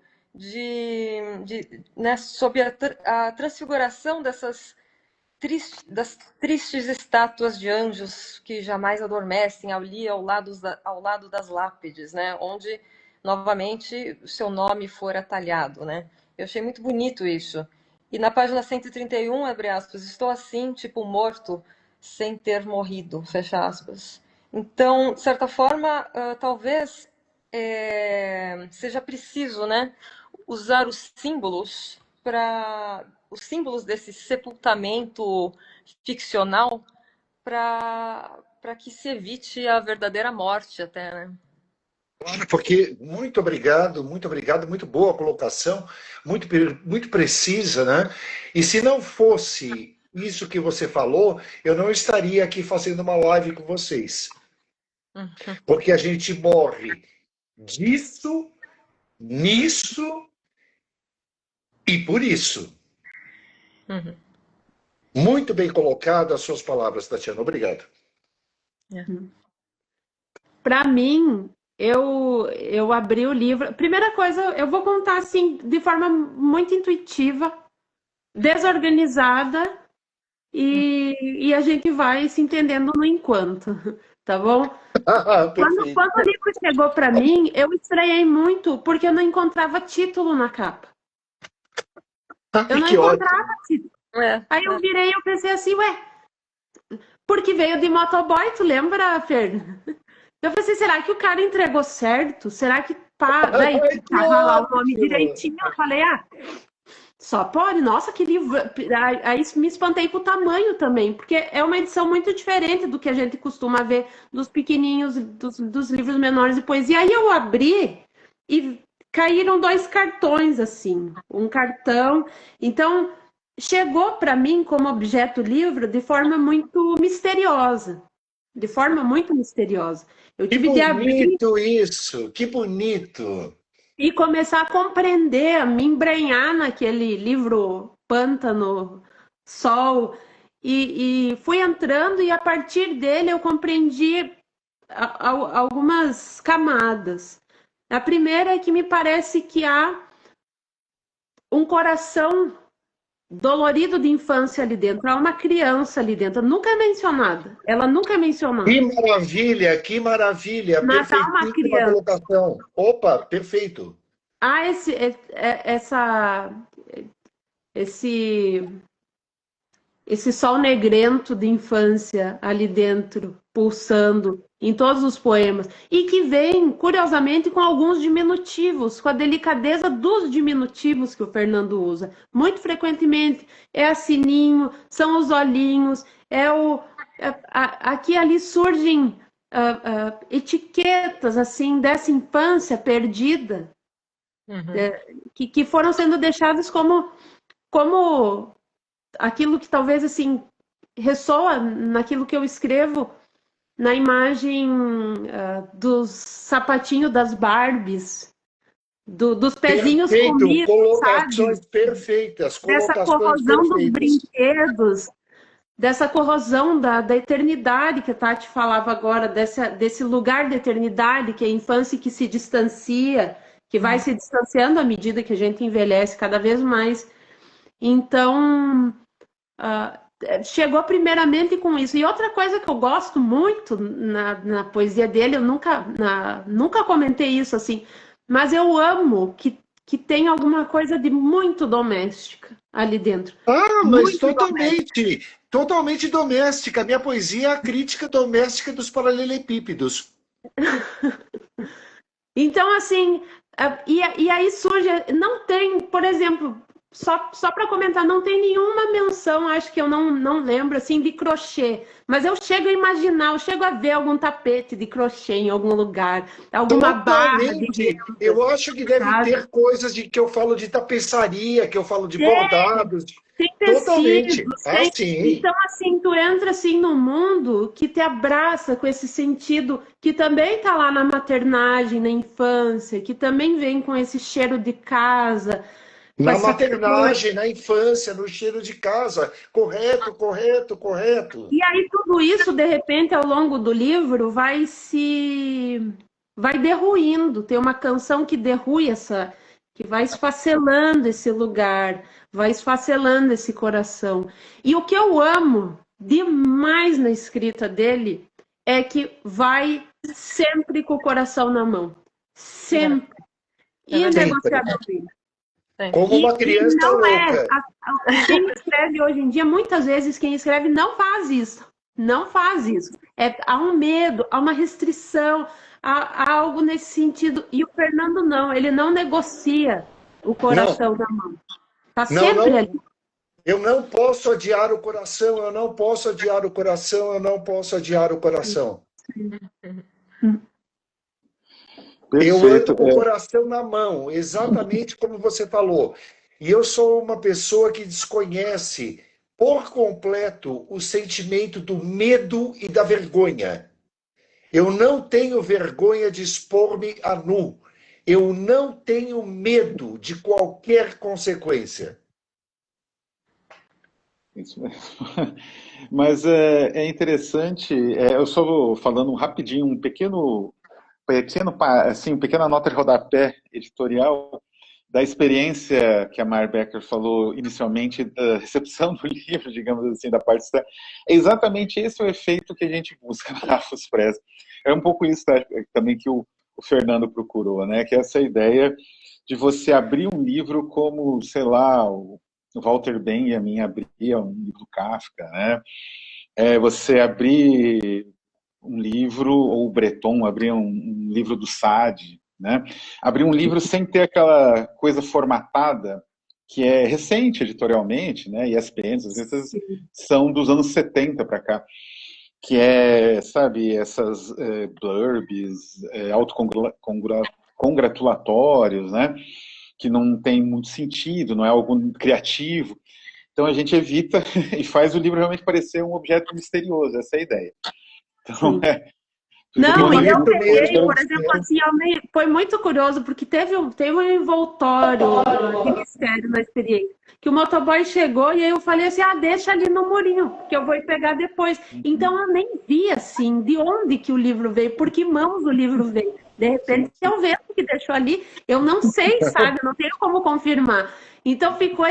B: né, sob a transfiguração das tristes estátuas de anjos que jamais adormecem ali ao lado das lápides, né, onde novamente o seu nome fora talhado, né? Eu achei muito bonito isso. E na página 131, abre aspas, estou assim, tipo morto, sem ter morrido, fecha aspas. Então, de certa forma, talvez seja preciso, né, usar os símbolos desse sepultamento ficcional para que se evite a verdadeira morte até, né?
C: Claro, porque muito obrigado, muito boa a colocação, muito precisa, né? E se não fosse isso que você falou, eu não estaria aqui fazendo uma live com vocês. Porque a gente morre disso, nisso e por isso.
B: Uhum.
C: Muito bem colocado as suas palavras, Tatiana. Obrigado.
D: Para mim, eu abri o livro. Primeira coisa, eu vou contar assim, de forma muito intuitiva, desorganizada, e a gente vai se entendendo no enquanto, tá bom?
C: Perfeito.
D: Quando o livro chegou para mim, eu estranhei muito, porque eu não encontrava título na capa. Eu não
C: Que ótimo.
D: encontrava título. Aí eu virei e eu pensei assim, porque veio de motoboy, tu lembra, Fer? Eu pensei, será que o cara entregou certo? Será que pá? Daí tava lá o nome direitinho. Eu falei, só pode? Nossa, que livro. Aí me espantei com o tamanho também, porque é uma edição muito diferente do que a gente costuma ver dos pequenininhos, dos livros menores de poesia. Aí eu abri e caíram 2 cartões, assim. Um cartão. Então, chegou para mim como objeto livro de forma muito misteriosa. De forma muito misteriosa. Eu
C: Que
D: tive de abrir
C: bonito isso, que bonito.
D: e começar a compreender, a me embrenhar naquele livro Pântano, Sol, e fui entrando e a partir dele eu compreendi algumas camadas. A primeira é que me parece que há um coração dolorido de infância ali dentro, há uma criança ali dentro, nunca é mencionada, ela nunca é mencionada.
C: Que maravilha,
D: Mas há uma
C: perfeitíssima
D: criança.
C: colocação. Opa, perfeito.
D: Há esse sol negrento de infância ali dentro, pulsando em todos os poemas, e que vem, curiosamente, com alguns diminutivos, com a delicadeza dos diminutivos que o Fernando usa. Muito frequentemente é a sininho, são os olhinhos, aqui e ali surgem etiquetas assim dessa infância perdida, que foram sendo deixadas como aquilo que talvez assim ressoa naquilo que eu escrevo na imagem dos sapatinhos das Barbies, dos pezinhos
C: Perfeito,
D: comidos,
C: colocações
D: sabe?
C: perfeitas,
D: Dessa
C: colocações
D: corrosão dos
C: perfeitas.
D: brinquedos, dessa corrosão da eternidade que a Tati falava agora, desse lugar da eternidade, que é a infância que se distancia, que vai se distanciando à medida que a gente envelhece cada vez mais. Então, chegou primeiramente com isso. E outra coisa que eu gosto muito na poesia dele, eu nunca comentei isso assim, mas eu amo que tem alguma coisa de muito doméstica ali dentro.
C: Mas totalmente doméstica. Minha poesia é a crítica doméstica dos paralelepípedos.
D: Então, assim, e aí surge, não tem, por exemplo, só para comentar, não tem nenhuma menção, acho que eu não lembro, assim, de crochê, mas eu chego a imaginar, eu chego a ver algum tapete de crochê em algum lugar, alguma barra de...
C: Eu acho que deve ter coisas que eu falo de tapeçaria, que eu falo de bordados.
D: Tem
C: Totalmente.
D: tecidos,
C: Sim.
D: Então, assim, tu entra assim num mundo que te abraça com esse sentido que também tá lá na maternagem, na infância, que também vem com esse cheiro de casa.
C: Na maternagem, na infância, no cheiro de casa. Correto.
D: E aí tudo isso, de repente, ao longo do livro, vai derruindo. Tem uma canção que derrui que vai esfacelando esse lugar, vai esfacelando esse coração. E o que eu amo demais na escrita dele é que vai sempre com o coração na mão. Sempre. Inegociavelmente.
C: Como uma criança louca.
D: Quem escreve hoje em dia, muitas vezes, quem escreve não faz isso. Não faz isso. Há um medo, há uma restrição, há algo nesse sentido. E o Fernando não, ele não negocia o coração na mão. Está sempre ali.
C: Eu não posso adiar o coração, eu não posso adiar o coração, eu não posso adiar o coração. Eu ando com o coração na mão, exatamente como você falou. E eu sou uma pessoa que desconhece por completo o sentimento do medo e da vergonha. Eu não tenho vergonha de expor-me a nu. Eu não tenho medo de qualquer consequência.
A: Isso mesmo. Mas é interessante, eu só vou falando rapidinho, assim, pequena nota de rodapé editorial da experiência que a Mar Becker falou inicialmente da recepção do livro, digamos assim, da parte externa. É exatamente esse o efeito que a gente busca na Rafus Press. É um pouco isso, tá, também que o Fernando procurou, né? Que é essa ideia de você abrir um livro como, sei lá, o Walter Benjamin abria um livro do Kafka, né? Você abrir um livro, ou o Breton abrir um livro do Sade, né? Abrir um livro sem ter aquela coisa formatada, que é recente editorialmente, né? ESPN, às vezes são dos anos 70 para cá, que é, sabe, essas blurbs, autocongratulatórios, né? Que não tem muito sentido, não é algo criativo. Então a gente evita e faz o livro realmente parecer um objeto misterioso, essa é a ideia. Então,
D: Não, e eu peguei,
C: mesmo.
D: por exemplo, assim, foi muito curioso, porque teve um envoltório de mistério na experiência, que o motoboy chegou e aí eu falei assim, deixa ali no murinho, que eu vou ir pegar depois. Então eu nem vi, assim, de onde que o livro veio, por que mãos o livro veio. De repente, é o vento que deixou ali, eu não sei, sabe, eu não tenho como confirmar. Então ficou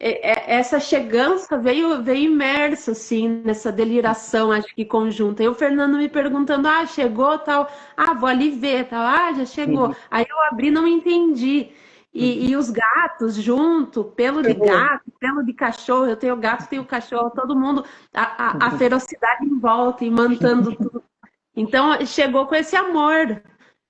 D: essa chegança veio imersa, assim, nessa deliração, acho que conjunta. E o Fernando me perguntando, chegou, tal, vou ali ver, tal, já chegou. Aí eu abri, não entendi. E os gatos junto, pelo de gato, pelo de cachorro, eu tenho gato, tenho cachorro, todo mundo, a ferocidade em volta, imantando tudo. Então, chegou com esse amor,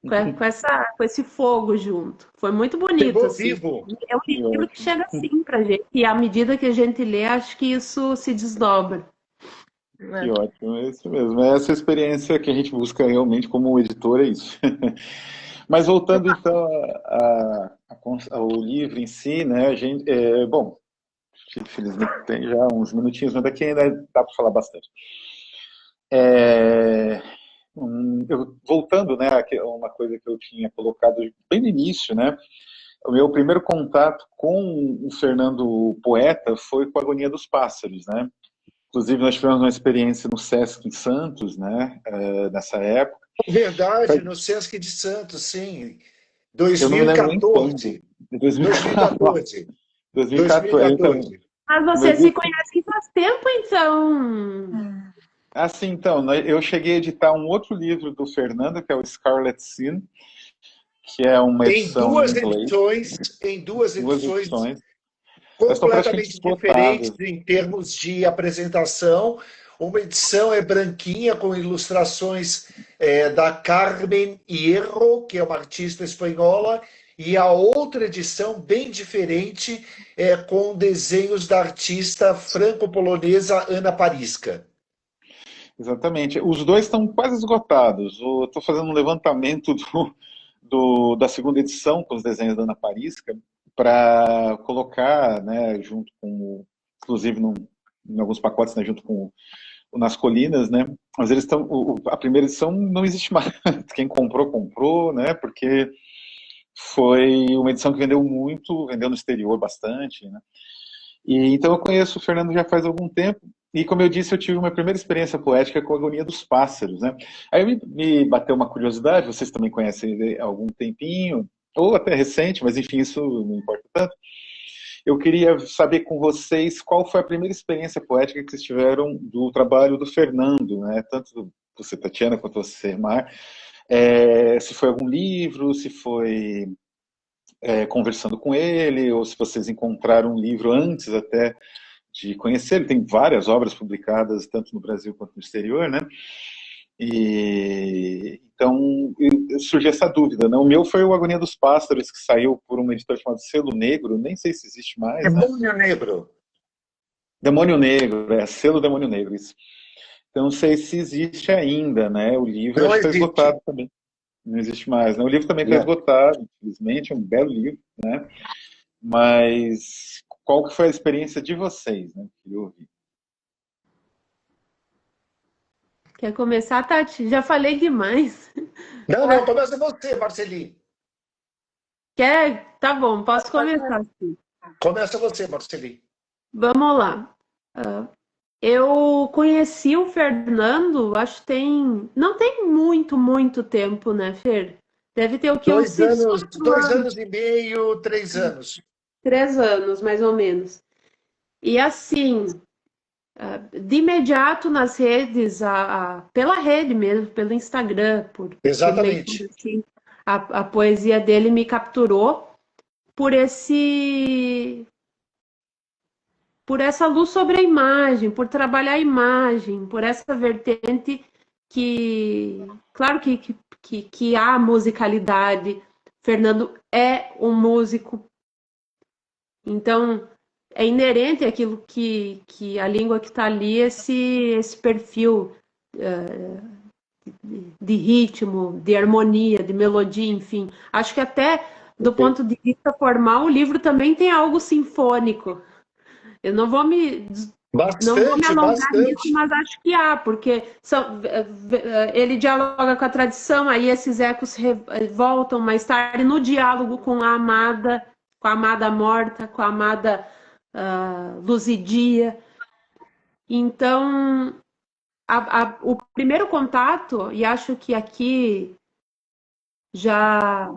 D: com esse fogo junto. Foi muito bonito,
C: Chegou
D: assim.
C: vivo.
D: É um livro que chega assim pra gente. E à medida que a gente lê, acho que isso se desdobra.
A: Que ótimo, é isso mesmo. É essa experiência que a gente busca realmente como editor, é isso. Mas voltando então ao livro em si, né? A gente, bom, infelizmente tem já uns minutinhos, mas daqui ainda dá para falar bastante. Voltando, né, a uma coisa que eu tinha colocado bem no início, né? O meu primeiro contato com o Fernando poeta foi com a Agonia dos Pássaros, né? Inclusive, nós tivemos uma experiência no Sesc em Santos, né, nessa época.
C: Verdade, no Sesc de Santos, sim.
A: Eu não me lembro nem quando.
C: 2014.
A: 2014.
C: 2014.
D: Mas vocês se conhecem faz tempo, então.
A: Sim, então, eu cheguei a editar um outro livro do Fernando, que é o Scarlet Sin, que é uma edição em inglês.
C: Em duas edições
A: Elas estão
C: completamente
A: praticamente esgotadas.
C: diferentes em termos de apresentação. Uma edição é branquinha, com ilustrações da Carmen Hierro, que é uma artista espanhola, e a outra edição, bem diferente, com desenhos da artista franco-polonesa Ana Parisca.
A: Exatamente. Os dois estão quase esgotados. Eu estou fazendo um levantamento da segunda edição, com os desenhos da Ana Parisca, para colocar, né, junto com, inclusive em alguns pacotes, né, junto com o Nas Colinas, né, mas eles estão, a primeira edição não existe mais, quem comprou, né, porque foi uma edição que vendeu muito, vendeu no exterior bastante, né, e então eu conheço o Fernando já faz algum tempo, e como eu disse, eu tive uma primeira experiência poética com a Agonia dos Pássaros, né, aí me bateu uma curiosidade, vocês também conhecem há algum tempinho, ou até recente, mas enfim, isso não importa tanto. Eu queria saber com vocês qual foi a primeira experiência poética que vocês tiveram do trabalho do Fernando, né? Tanto você, Tatiana, quanto você, Mar. Se foi algum livro, se foi conversando com ele, ou se vocês encontraram um livro antes até de conhecer. Ele tem várias obras publicadas, tanto no Brasil quanto no exterior, né? Então surgiu essa dúvida, né? O meu foi o Agonia dos Pássaros, que saiu por uma editora chamada Selo Negro, nem sei se existe mais.
C: Demônio Negro.
A: Demônio Negro, Selo Demônio Negro, isso. Então não sei se existe ainda, né? O livro acho que está esgotado também. Não existe mais, né? O livro também está esgotado, infelizmente, é um belo livro, né? Mas qual que foi a experiência de vocês, né? Que eu ouvi.
D: Quer começar, Tati? Já falei demais.
C: Não, não, começa você, Marcelinho.
D: Quer? Tá bom, posso começar. Sim.
C: Começa você, Marcelinho.
D: Vamos lá. Eu conheci o Fernando, acho que não tem muito tempo, né, Fer? Deve ter o que uns
C: 2 anos e meio, 3 anos.
D: 3 anos, mais ou menos. E assim, de imediato nas redes, pela rede mesmo, pelo Instagram, por
C: Exatamente.
D: leitura, assim, a poesia dele me capturou por por essa luz sobre a imagem, por trabalhar a imagem, por essa vertente que, claro que há musicalidade. Fernando é um músico, então é inerente àquilo que a língua que está ali, esse perfil de ritmo, de harmonia, de melodia, enfim. Acho que até do ponto de vista formal, o livro também tem algo sinfônico. Eu não vou me
C: Bastante,
D: alongar nisso,
C: bastante.
D: mas acho que há, porque ele dialoga com a tradição, aí esses ecos voltam mais tarde no diálogo com a amada morta, com a amada Luzidia. Então, o primeiro contato, e acho que aqui já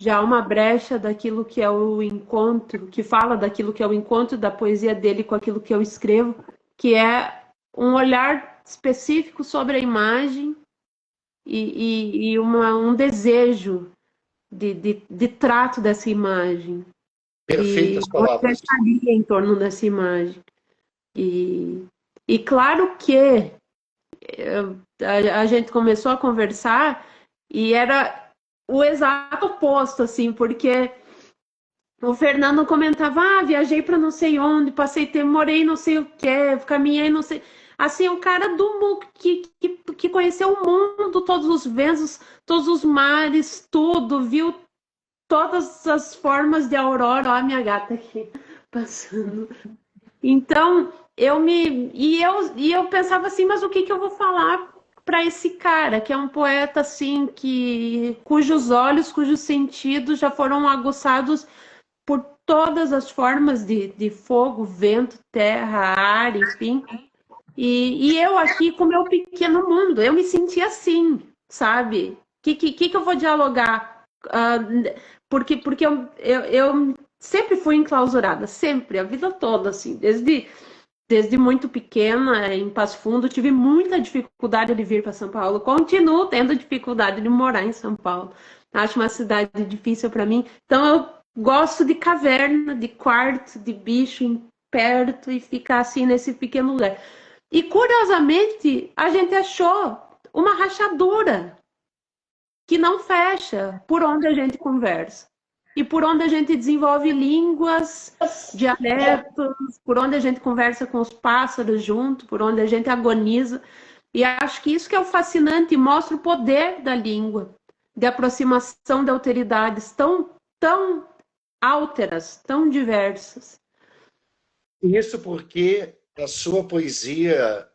D: já há uma brecha daquilo que é o encontro, que fala daquilo que é o encontro da poesia dele com aquilo que eu escrevo, que é um olhar específico sobre a imagem e um desejo de trato dessa imagem, de
C: Perfeitas palavras.
D: universalia em torno dessa imagem. E, e claro que a gente começou a conversar e era o exato oposto, assim, porque o Fernando comentava, viajei para não sei onde, passei tempo, morei não sei o que, caminhei não sei... Assim, o cara que conheceu o mundo, todos os ventos, todos os mares, tudo, viu todas as formas de aurora. Olha a minha gata aqui, passando. Então, eu pensava assim, mas o que eu vou falar para esse cara, que é um poeta assim, cujos olhos, cujos sentidos já foram aguçados por todas as formas de fogo, vento, terra, ar, enfim. E eu aqui com o meu pequeno mundo, eu me senti assim, sabe? Que eu vou dialogar? Porque eu sempre fui enclausurada, sempre, a vida toda, assim, desde muito pequena, em Passo Fundo, tive muita dificuldade de vir para São Paulo. Continuo tendo dificuldade de morar em São Paulo. Acho uma cidade difícil para mim. Então, eu gosto de caverna, de quarto, de bicho perto e ficar assim nesse pequeno lugar. E, curiosamente, a gente achou uma rachadura que não fecha por onde a gente conversa. E por onde a gente desenvolve línguas, dialetos, por onde a gente conversa com os pássaros junto, por onde a gente agoniza. E acho que isso que é o fascinante e mostra o poder da língua, de aproximação de alteridades tão alteras, tão diversas.
C: Isso porque a sua poesia,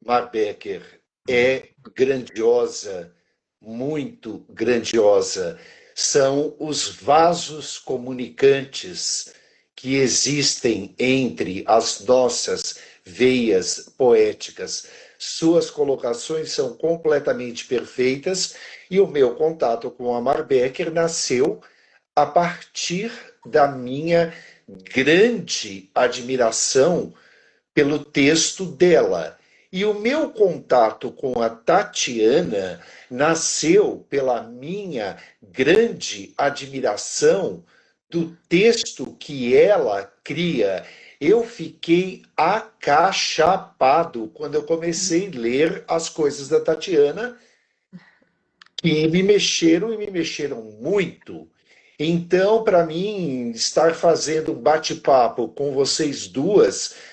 C: Mar Becker, é grandiosa, muito grandiosa. São os vasos comunicantes que existem entre as nossas veias poéticas. Suas colocações são completamente perfeitas e o meu contato com a Mar Becker nasceu a partir da minha grande admiração pelo texto dela. E o meu contato com a Tatiana nasceu pela minha grande admiração do texto que ela cria. Eu fiquei acachapado quando eu comecei a ler as coisas da Tatiana, que me mexeram e me mexeram muito. Então, para mim, estar fazendo um bate-papo com vocês duas,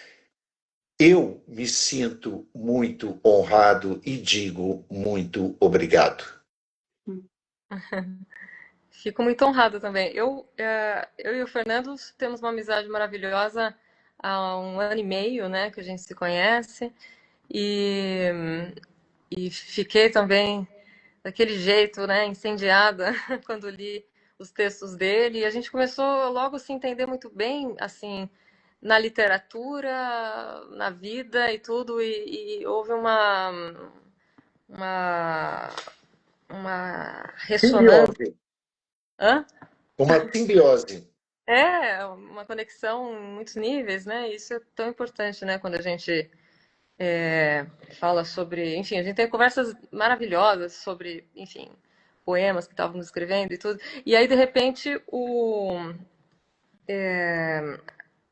C: eu me sinto muito honrado e digo muito obrigado.
B: Fico muito honrada também. Eu e o Fernando temos uma amizade maravilhosa há um ano e meio, né, que a gente se conhece. E, e fiquei também daquele jeito, né, incendiada quando li os textos dele. E a gente começou logo a se entender muito bem, assim, na literatura, na vida e tudo. E houve uma, uma ressonância.
C: Simbiose.
B: Hã?
C: Uma simbiose.
B: É, uma conexão em muitos níveis, né? Isso é tão importante, né? Quando a gente fala sobre, enfim, a gente tem conversas maravilhosas sobre, enfim, poemas que estávamos escrevendo e tudo. E aí, de repente,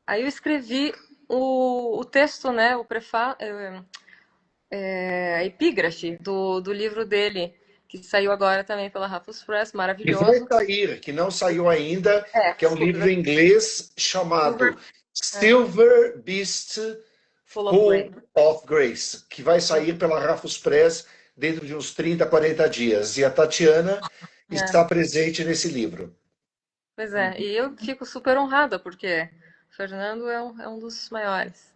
B: aí eu escrevi o texto, né? A epígrafe do livro dele, que saiu agora também pela Rafus Press,
C: E vai
B: maravilhoso.
C: sair, que não saiu ainda, que é um
B: Desculpa,
C: livro em inglês chamado
B: Silver,
C: Silver Beast
B: Full of
C: Full
B: Grace.
C: of Grace, que vai sair pela Rafus Press dentro de uns 30, 40 dias. E a Tatiana
B: É,
C: está presente nesse livro.
B: pois é, e eu fico super honrada, porque o Fernando é um dos maiores.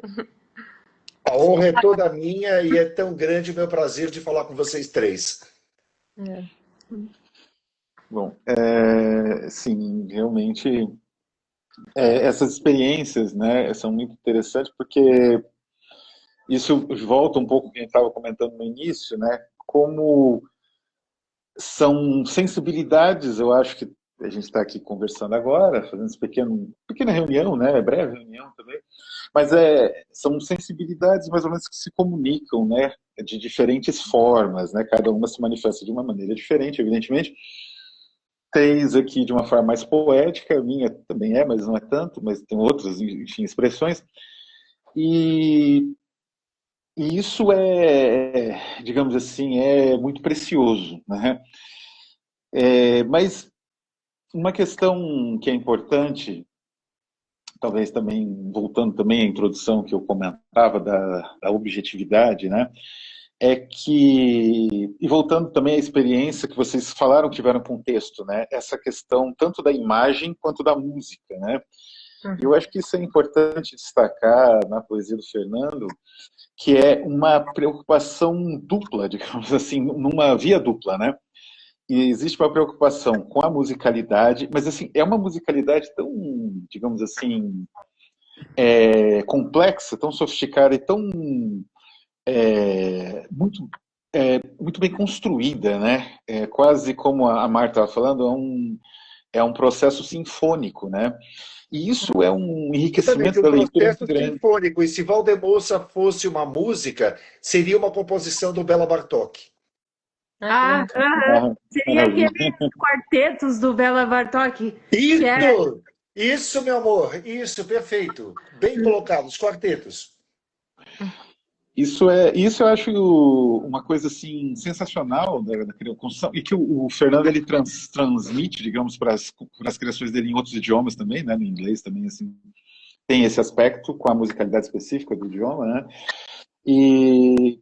C: A honra é toda minha e é tão grande o meu prazer de falar com vocês três.
B: É.
A: Bom, sim, realmente essas experiências, né, são muito interessantes porque isso volta um pouco ao que a gente estava comentando no início, né, como são sensibilidades, eu acho que a gente está aqui conversando agora, fazendo essa pequena reunião, né, breve reunião também, mas são sensibilidades mais ou menos que se comunicam, né, de diferentes formas, né, cada uma se manifesta de uma maneira diferente, evidentemente. Tens aqui de uma forma mais poética, a minha também mas não é tanto, mas tem outras, enfim, expressões, e, e isso digamos assim, é muito precioso, né? Mas uma questão que é importante, talvez também, voltando também à introdução que eu comentava da objetividade, né? É que, e voltando também à experiência que vocês falaram que tiveram com o texto, né? Essa questão tanto da imagem quanto da música, né? E eu acho que isso é importante destacar na poesia do Fernando, que é uma preocupação dupla, digamos assim, numa via dupla, né? E existe uma preocupação com a musicalidade, mas assim, é uma musicalidade tão, digamos assim, complexa, tão sofisticada e tão muito muito bem construída, né? Quase como a Marta estava falando, é um processo sinfônico, né? E isso é um
C: Exatamente,
A: enriquecimento
C: um
A: da leitura muito
C: processo
A: grande.
C: sinfônico. E se Valdemossa fosse uma música, seria uma composição do Bela Bartók.
D: Ah, aham.
A: Ah,
D: Seria
A: maravilha.
D: aqueles quartetos do Bela Bartók, que é.
C: Isso, meu amor, isso, perfeito. Bem colocado, os quartetos.
A: Isso eu acho uma coisa assim sensacional da construção e que o Fernando ele transmite, digamos, para as criações dele em outros idiomas também, né? No inglês também assim tem esse aspecto com a musicalidade específica do idioma, né? E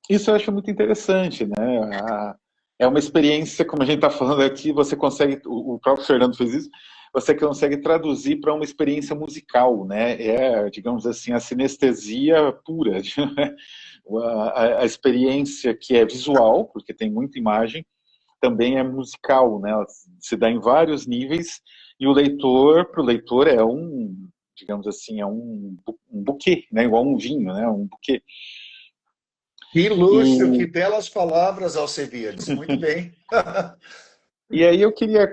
A: isso eu acho muito interessante, né? É uma experiência, como a gente está falando aqui, você consegue, o próprio Fernando fez isso, você consegue traduzir para uma experiência musical, né? Digamos assim, a sinestesia pura, né? A experiência que é visual, porque tem muita imagem, também é musical, né? Ela se dá em vários níveis e para o leitor digamos assim, um buquê, né? Igual um vinho, né? Um buquê.
C: Que luxo, que
A: E,
C: belas palavras, Alcebiades. Muito bem.
A: e aí eu queria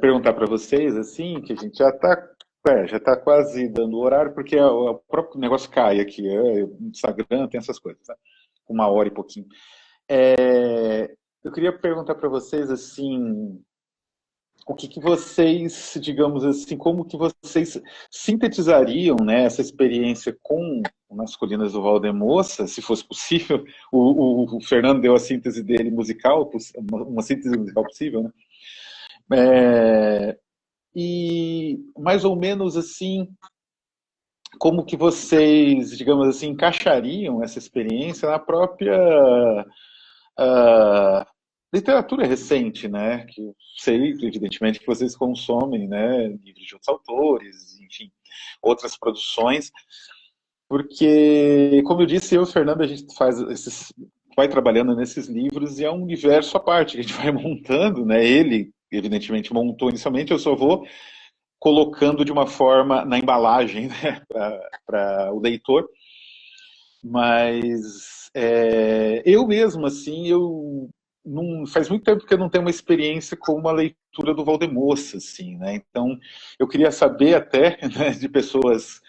A: perguntar para vocês, assim, que a gente já tá quase dando o horário, porque o próprio negócio cai aqui, o Instagram tem essas coisas, né? 1 hora e pouquinho. Eu queria perguntar para vocês, assim, o que vocês, digamos assim, como que vocês sintetizariam, né, essa experiência com nas Colinas do Valdemoça, se fosse possível. O Fernando deu a síntese dele musical, uma síntese musical possível, né? E mais ou menos assim, como que vocês, digamos assim, encaixariam essa experiência na própria literatura recente, né? Que eu sei, evidentemente, que vocês consomem, né? Livros de outros autores, enfim, outras produções, porque, como eu disse, eu e o Fernando, a gente vai trabalhando nesses livros e é um universo à parte que a gente vai montando, né? Ele, evidentemente, montou inicialmente, eu só vou colocando de uma forma na embalagem, né? Para o leitor, mas eu mesmo, assim, eu não, faz muito tempo que eu não tenho uma experiência com uma leitura do Valdemoça, assim, né? Então, eu queria saber até, né, de pessoas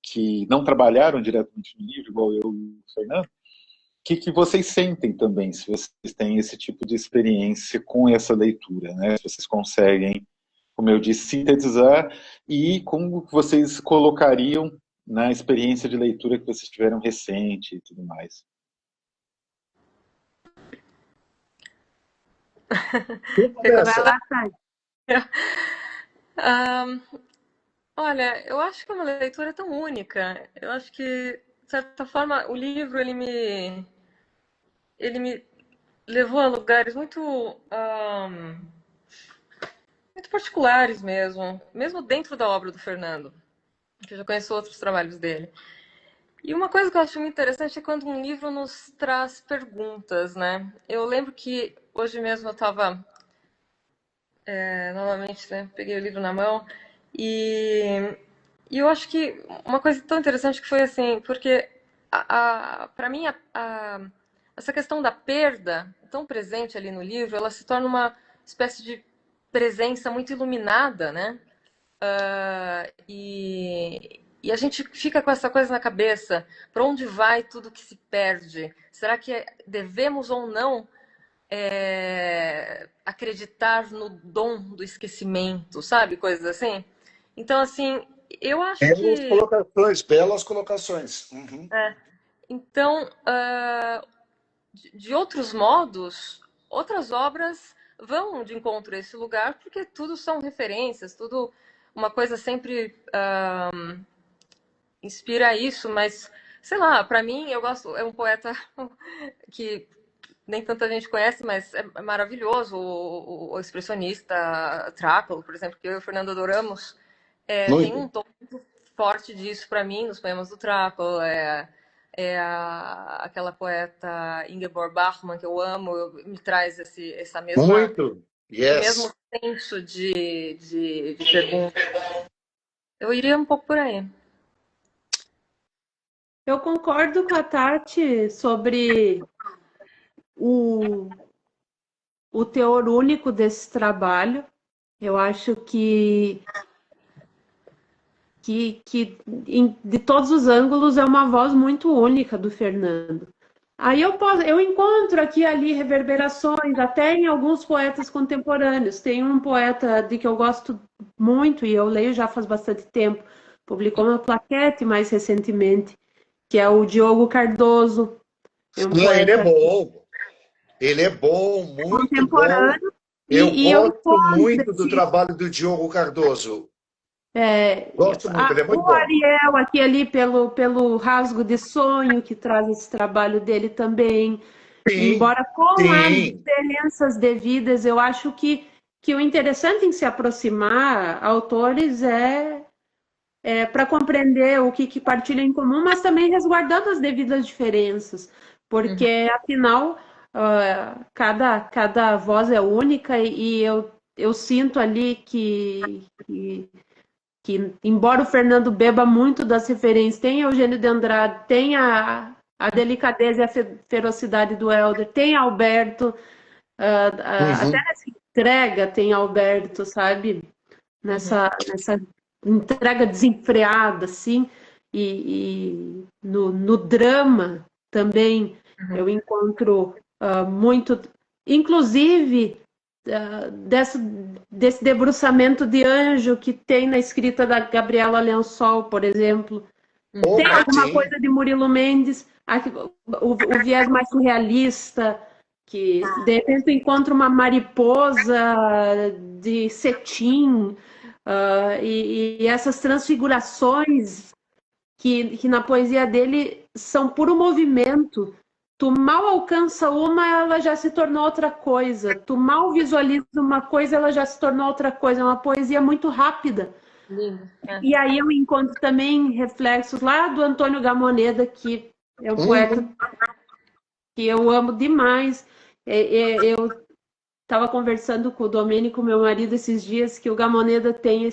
A: que não trabalharam diretamente no livro, igual eu e o Fernando, o que vocês sentem também, se vocês têm esse tipo de experiência com essa leitura, né? Se vocês conseguem, como eu disse, sintetizar e como vocês colocariam na experiência de leitura que vocês tiveram recente e tudo mais.
D: Vai lá, Thay.
B: Ah, olha, eu acho que é uma leitura tão única. Eu acho que, de certa forma, o livro ele me levou a lugares muito particulares mesmo dentro da obra do Fernando, que eu já conheço outros trabalhos dele. E uma coisa que eu acho muito interessante é quando um livro nos traz perguntas, né? Eu lembro que hoje mesmo eu estava novamente, né, peguei o livro na mão e, e eu acho que uma coisa tão interessante que foi assim, porque para mim essa questão da perda tão presente ali no livro, ela se torna uma espécie de presença muito iluminada, né? E a gente fica com essa coisa na cabeça, para onde vai tudo que se perde? Será que devemos ou não acreditar no dom do esquecimento, sabe? Coisas assim. Então, assim, eu acho
C: Belas
B: que.
C: colocações, belas colocações. Uhum.
B: Então, de outros modos, outras obras vão de encontro a esse lugar, porque tudo são referências, tudo uma coisa sempre inspira isso, mas sei lá, para mim, eu gosto, é um poeta que nem tanta gente conhece, mas é maravilhoso. O expressionista Tráculo, por exemplo, que eu e o Fernando adoramos, tem um
C: Muito.
B: tom muito forte disso para mim nos poemas do Tráculo. Aquela poeta Ingeborg Bachmann, que eu amo, me traz
C: Muito.
B: esse mesmo
C: Yes.
B: senso de pergunta. Eu iria um pouco por aí.
D: Eu concordo com a Tati sobre o, o teor único desse trabalho. Eu acho de todos os ângulos é uma voz muito única do Fernando. Aí eu encontro aqui e ali reverberações, até em alguns poetas contemporâneos. Tem um poeta de que eu gosto muito e eu leio já faz bastante tempo, publicou uma plaquete mais recentemente, que é o Diogo Cardoso. É um
C: Não, ele é
D: poeta
C: bom. Ele é bom, muito bom.
D: contemporâneo
C: Eu
D: e eu
C: gosto
D: encontro
C: muito do trabalho do Diogo Cardoso.
D: É,
C: Gosto muito, ele é muito
D: o
C: bom.
D: Ariel aqui ali pelo Rasgo de Sonho, que traz esse trabalho dele também,
C: Sim,
D: embora com as
C: sim.
D: diferenças devidas, eu acho que o interessante em se aproximar a autores é para compreender o que partilham em comum, mas também resguardando as devidas diferenças, porque afinal cada voz é única e eu sinto ali que, embora o Fernando beba muito das referências, tem Eugênio de Andrade, tem a delicadeza e a ferocidade do Helder, tem Alberto, até
C: Uhum.
D: nessa entrega tem Alberto, sabe? Nessa entrega desenfreada, assim, e no drama também eu encontro muito, inclusive desse debruçamento de anjo que tem na escrita da Gabriela Leonsol, por exemplo. Tem
C: Opa,
D: alguma
C: sim.
D: coisa de Murilo Mendes, o viés mais surrealista, que de repente encontra uma mariposa de cetim, e essas transfigurações que na poesia dele são puro movimento, tu mal alcança uma, ela já se tornou outra coisa. Tu mal visualiza uma coisa, ela já se tornou outra coisa. É uma poesia muito rápida.
B: Lindo. É.
D: E aí eu encontro também reflexos lá do Antônio Gamoneda, que é um poeta que eu amo demais. Eu estava conversando com o Domênico, meu marido, esses dias, que o Gamoneda tem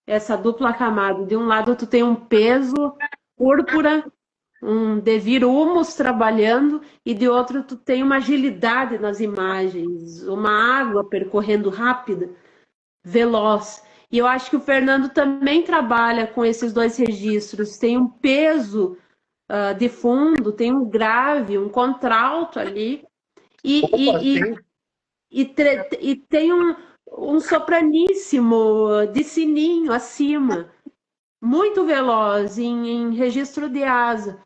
D: essa dupla camada. De um lado tu tem um peso púrpura, um devir humus trabalhando, e de outro tu tem uma agilidade nas imagens, uma água percorrendo rápida, veloz. E eu acho que o Fernando também trabalha com esses dois registros. Tem um peso de fundo, tem um grave, um contralto ali, e tem um sopraníssimo de sininho acima, muito veloz, em registro de asa.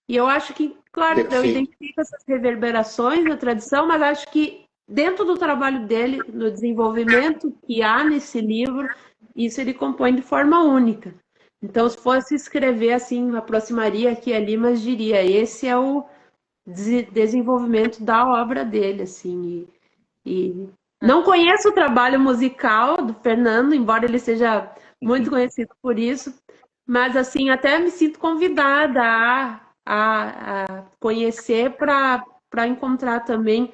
D: E eu acho que, claro, eu identifico essas reverberações na tradição, mas acho que dentro do trabalho dele, no desenvolvimento que há nesse livro, isso ele compõe de forma única. Então, se fosse escrever assim, aproximaria aqui e ali, mas diria, esse é o desenvolvimento da obra dele, assim. E não conheço o trabalho musical do Fernando, embora ele seja muito conhecido por isso, mas assim, até me sinto convidada a conhecer para encontrar também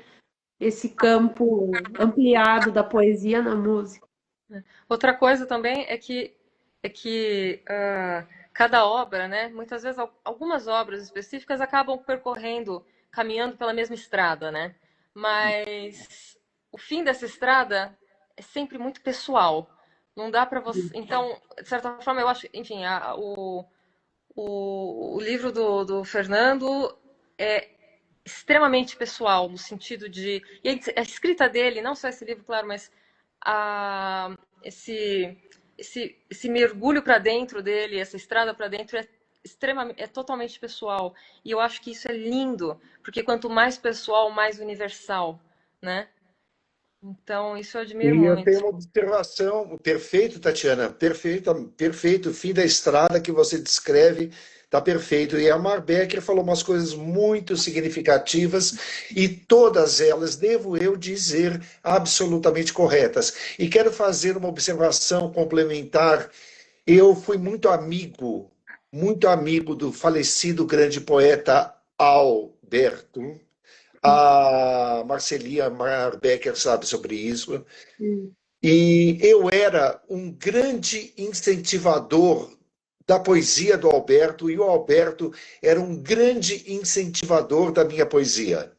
D: esse campo ampliado da poesia na música.
B: Outra coisa também é que cada obra, né? Muitas vezes algumas obras específicas acabam percorrendo, caminhando pela mesma estrada, né? Mas o fim dessa estrada é sempre muito pessoal. Não dá para você. Então, de certa forma, eu acho, enfim, o livro do Fernando é extremamente pessoal, no sentido de. E a escrita dele, não só esse livro, claro, mas a, esse mergulho para dentro dele, essa estrada para dentro é totalmente pessoal. E eu acho que isso é lindo, porque quanto mais pessoal, mais universal, né? Então, isso eu admiro
C: E eu
B: muito.
C: tenho uma observação, perfeito, Tatiana, perfeito, perfeito, o fim da estrada que você descreve está perfeito. E a Mar Becker falou umas coisas muito significativas e todas elas, devo eu dizer, absolutamente corretas. E quero fazer uma observação complementar. Eu fui muito amigo do falecido grande poeta Alberto. A Marcelia Marbecker sabe sobre isso. E eu era um grande incentivador da poesia do Alberto, e o Alberto era um grande incentivador da minha poesia.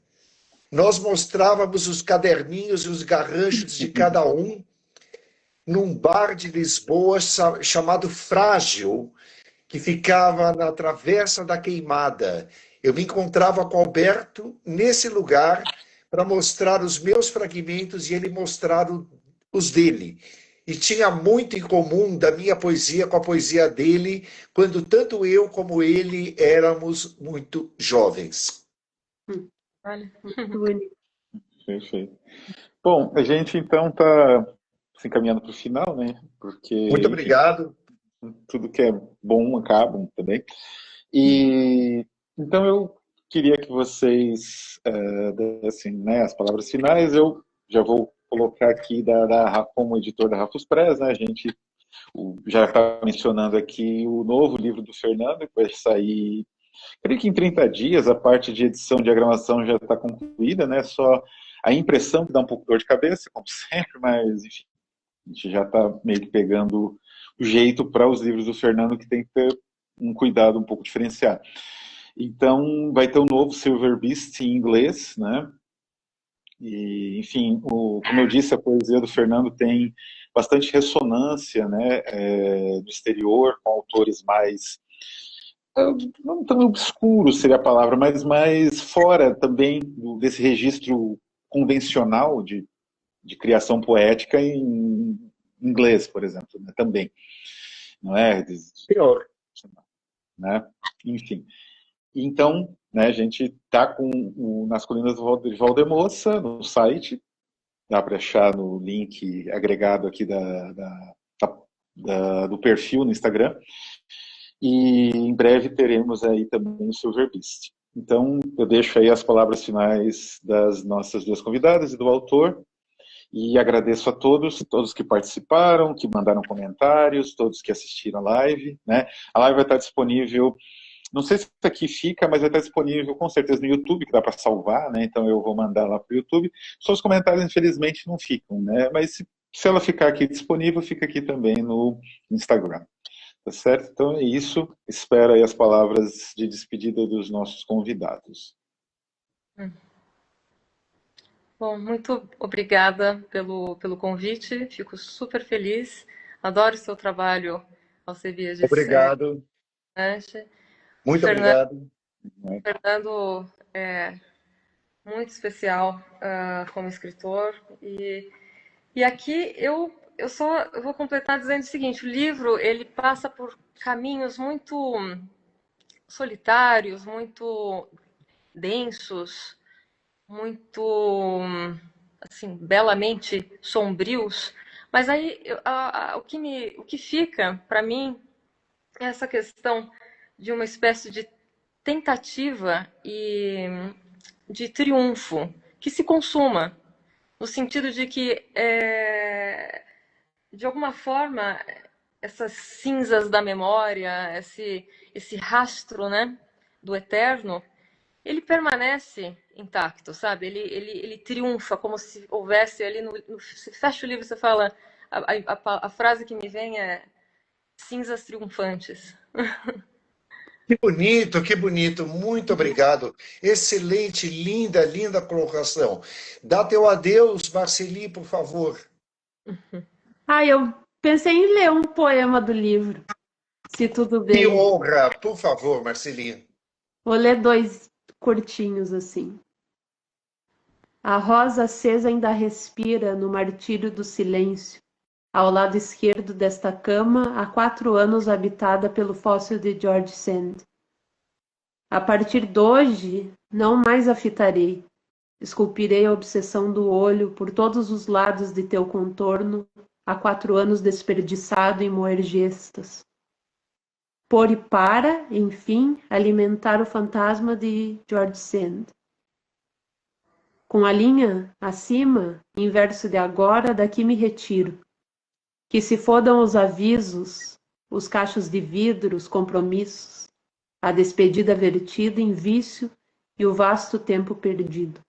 C: Nós mostrávamos os caderninhos e os garranchos de cada um num bar de Lisboa chamado Frágil, que ficava na Travessa da Queimada. Eu me encontrava com Alberto nesse lugar para mostrar os meus fragmentos e ele mostrar os dele. E tinha muito em comum da minha poesia com a poesia dele, quando tanto eu como ele éramos muito jovens.
B: Olha.
A: Perfeito. Bom, a gente então está se encaminhando para o final, né? Porque,
C: Muito
A: enfim,
C: obrigado.
A: tudo que é bom acaba também. E então eu queria que vocês dessem, né, as palavras finais. Eu já vou colocar aqui como editor da Rafus Press, né? A gente já está mencionando aqui o novo livro do Fernando, que vai sair, creio que em 30 dias. A parte de edição e diagramação já está concluída, né? Só a impressão que dá um pouco de dor de cabeça, como sempre, mas enfim, a gente já está meio que pegando o jeito para os livros do Fernando, que tem que ter um cuidado um pouco diferenciado. Então, vai ter um novo Silver Beast em inglês, né? E, enfim, como eu disse, a poesia do Fernando tem bastante ressonância, né, do exterior, com autores mais, não tão obscuros seria a palavra, mas mais fora também desse registro convencional de criação poética em inglês, por exemplo, né, também. Não é?
C: Pior.
A: Né? Enfim. Então, né, a gente está nas Colinas de Valdemoça, no site, dá para achar no link agregado aqui do perfil no Instagram, e em breve teremos aí também o Silver Beast. Então, eu deixo aí as palavras finais das nossas duas convidadas e do autor, e agradeço a todos que participaram, que mandaram comentários, todos que assistiram a live, né? A live vai estar disponível, não sei se aqui fica, mas vai estar disponível com certeza no YouTube, que dá para salvar, né? Então eu vou mandar lá para o YouTube. Só os comentários, infelizmente, não ficam, né? Mas se ela ficar aqui disponível, fica aqui também no Instagram. Tá certo? Então é isso. Espero aí as palavras de despedida dos nossos convidados.
B: Bom, muito obrigada pelo convite, fico super feliz, adoro o seu trabalho, Alcebiades.
C: Obrigado. Muito obrigado.
B: Fernando é muito especial como escritor e aqui eu vou completar dizendo o seguinte: o livro ele passa por caminhos muito solitários, muito densos, muito assim belamente sombrios, mas aí o que fica para mim é essa questão de uma espécie de tentativa e de triunfo que se consuma, no sentido de que, de alguma forma, essas cinzas da memória, esse rastro, né, do eterno, ele permanece intacto, sabe? Ele triunfa, como se houvesse ali você fecha o livro e você fala, a frase que me vem é cinzas triunfantes.
C: Que bonito, muito obrigado. Excelente, linda, linda colocação. Dá teu adeus, Marceli, por favor.
D: Eu pensei em ler um poema do livro, se tudo
C: Que
D: bem.
C: honra, por favor, Marceli.
D: Vou ler 2 curtinhos assim. A rosa acesa ainda respira no martírio do silêncio, ao lado esquerdo desta cama, há 4 anos habitada pelo fóssil de George Sand. A partir de hoje, não mais a fitarei. Esculpirei a obsessão do olho por todos os lados de teu contorno, há 4 anos desperdiçado em moer gestas. Por e para, enfim, alimentar o fantasma de George Sand. Com a linha acima, em verso de agora, daqui me retiro. Que se fodam os avisos, os cachos de vidro, os compromissos, a despedida vertida em vício e o vasto tempo perdido.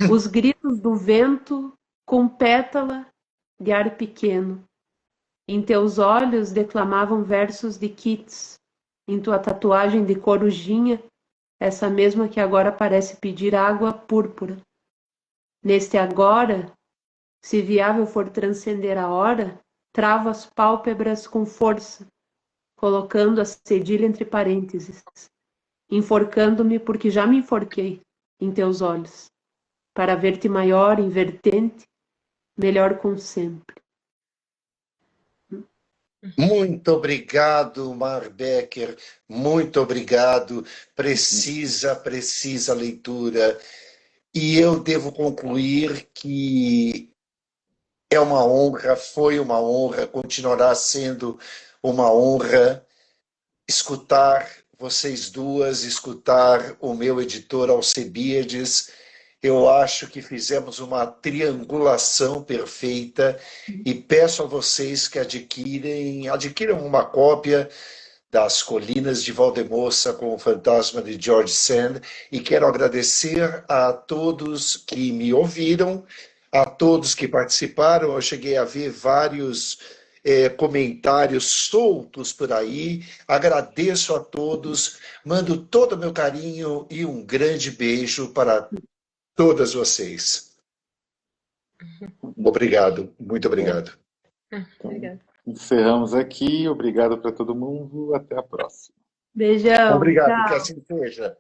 D: Os gritos do vento com pétala de ar pequeno. Em teus olhos declamavam versos de Keats, em tua tatuagem de corujinha, essa mesma que agora parece pedir água púrpura. Neste agora, se viável for transcender a hora, travo as pálpebras com força, colocando a cedilha entre parênteses, enforcando-me porque já me enforquei em teus olhos, para ver-te maior, invertente, melhor com sempre.
C: Muito obrigado, Mar Becker. Muito obrigado. Precisa leitura. E eu devo concluir que é uma honra, foi uma honra, continuará sendo uma honra escutar vocês duas, escutar o meu editor Alcebiades. Eu acho que fizemos uma triangulação perfeita e peço a vocês que adquiram uma cópia das Colinas de Valdemoça com o Fantasma de George Sand, e quero agradecer a todos que me ouviram, a todos que participaram. Eu cheguei a ver vários comentários soltos por aí. Agradeço a todos, mando todo o meu carinho e um grande beijo para todas vocês. Obrigado, muito obrigado.
A: Então, encerramos aqui. Obrigado para todo mundo. Até a próxima.
D: Beijão.
C: Obrigado,
D: Tchau.
C: que assim seja.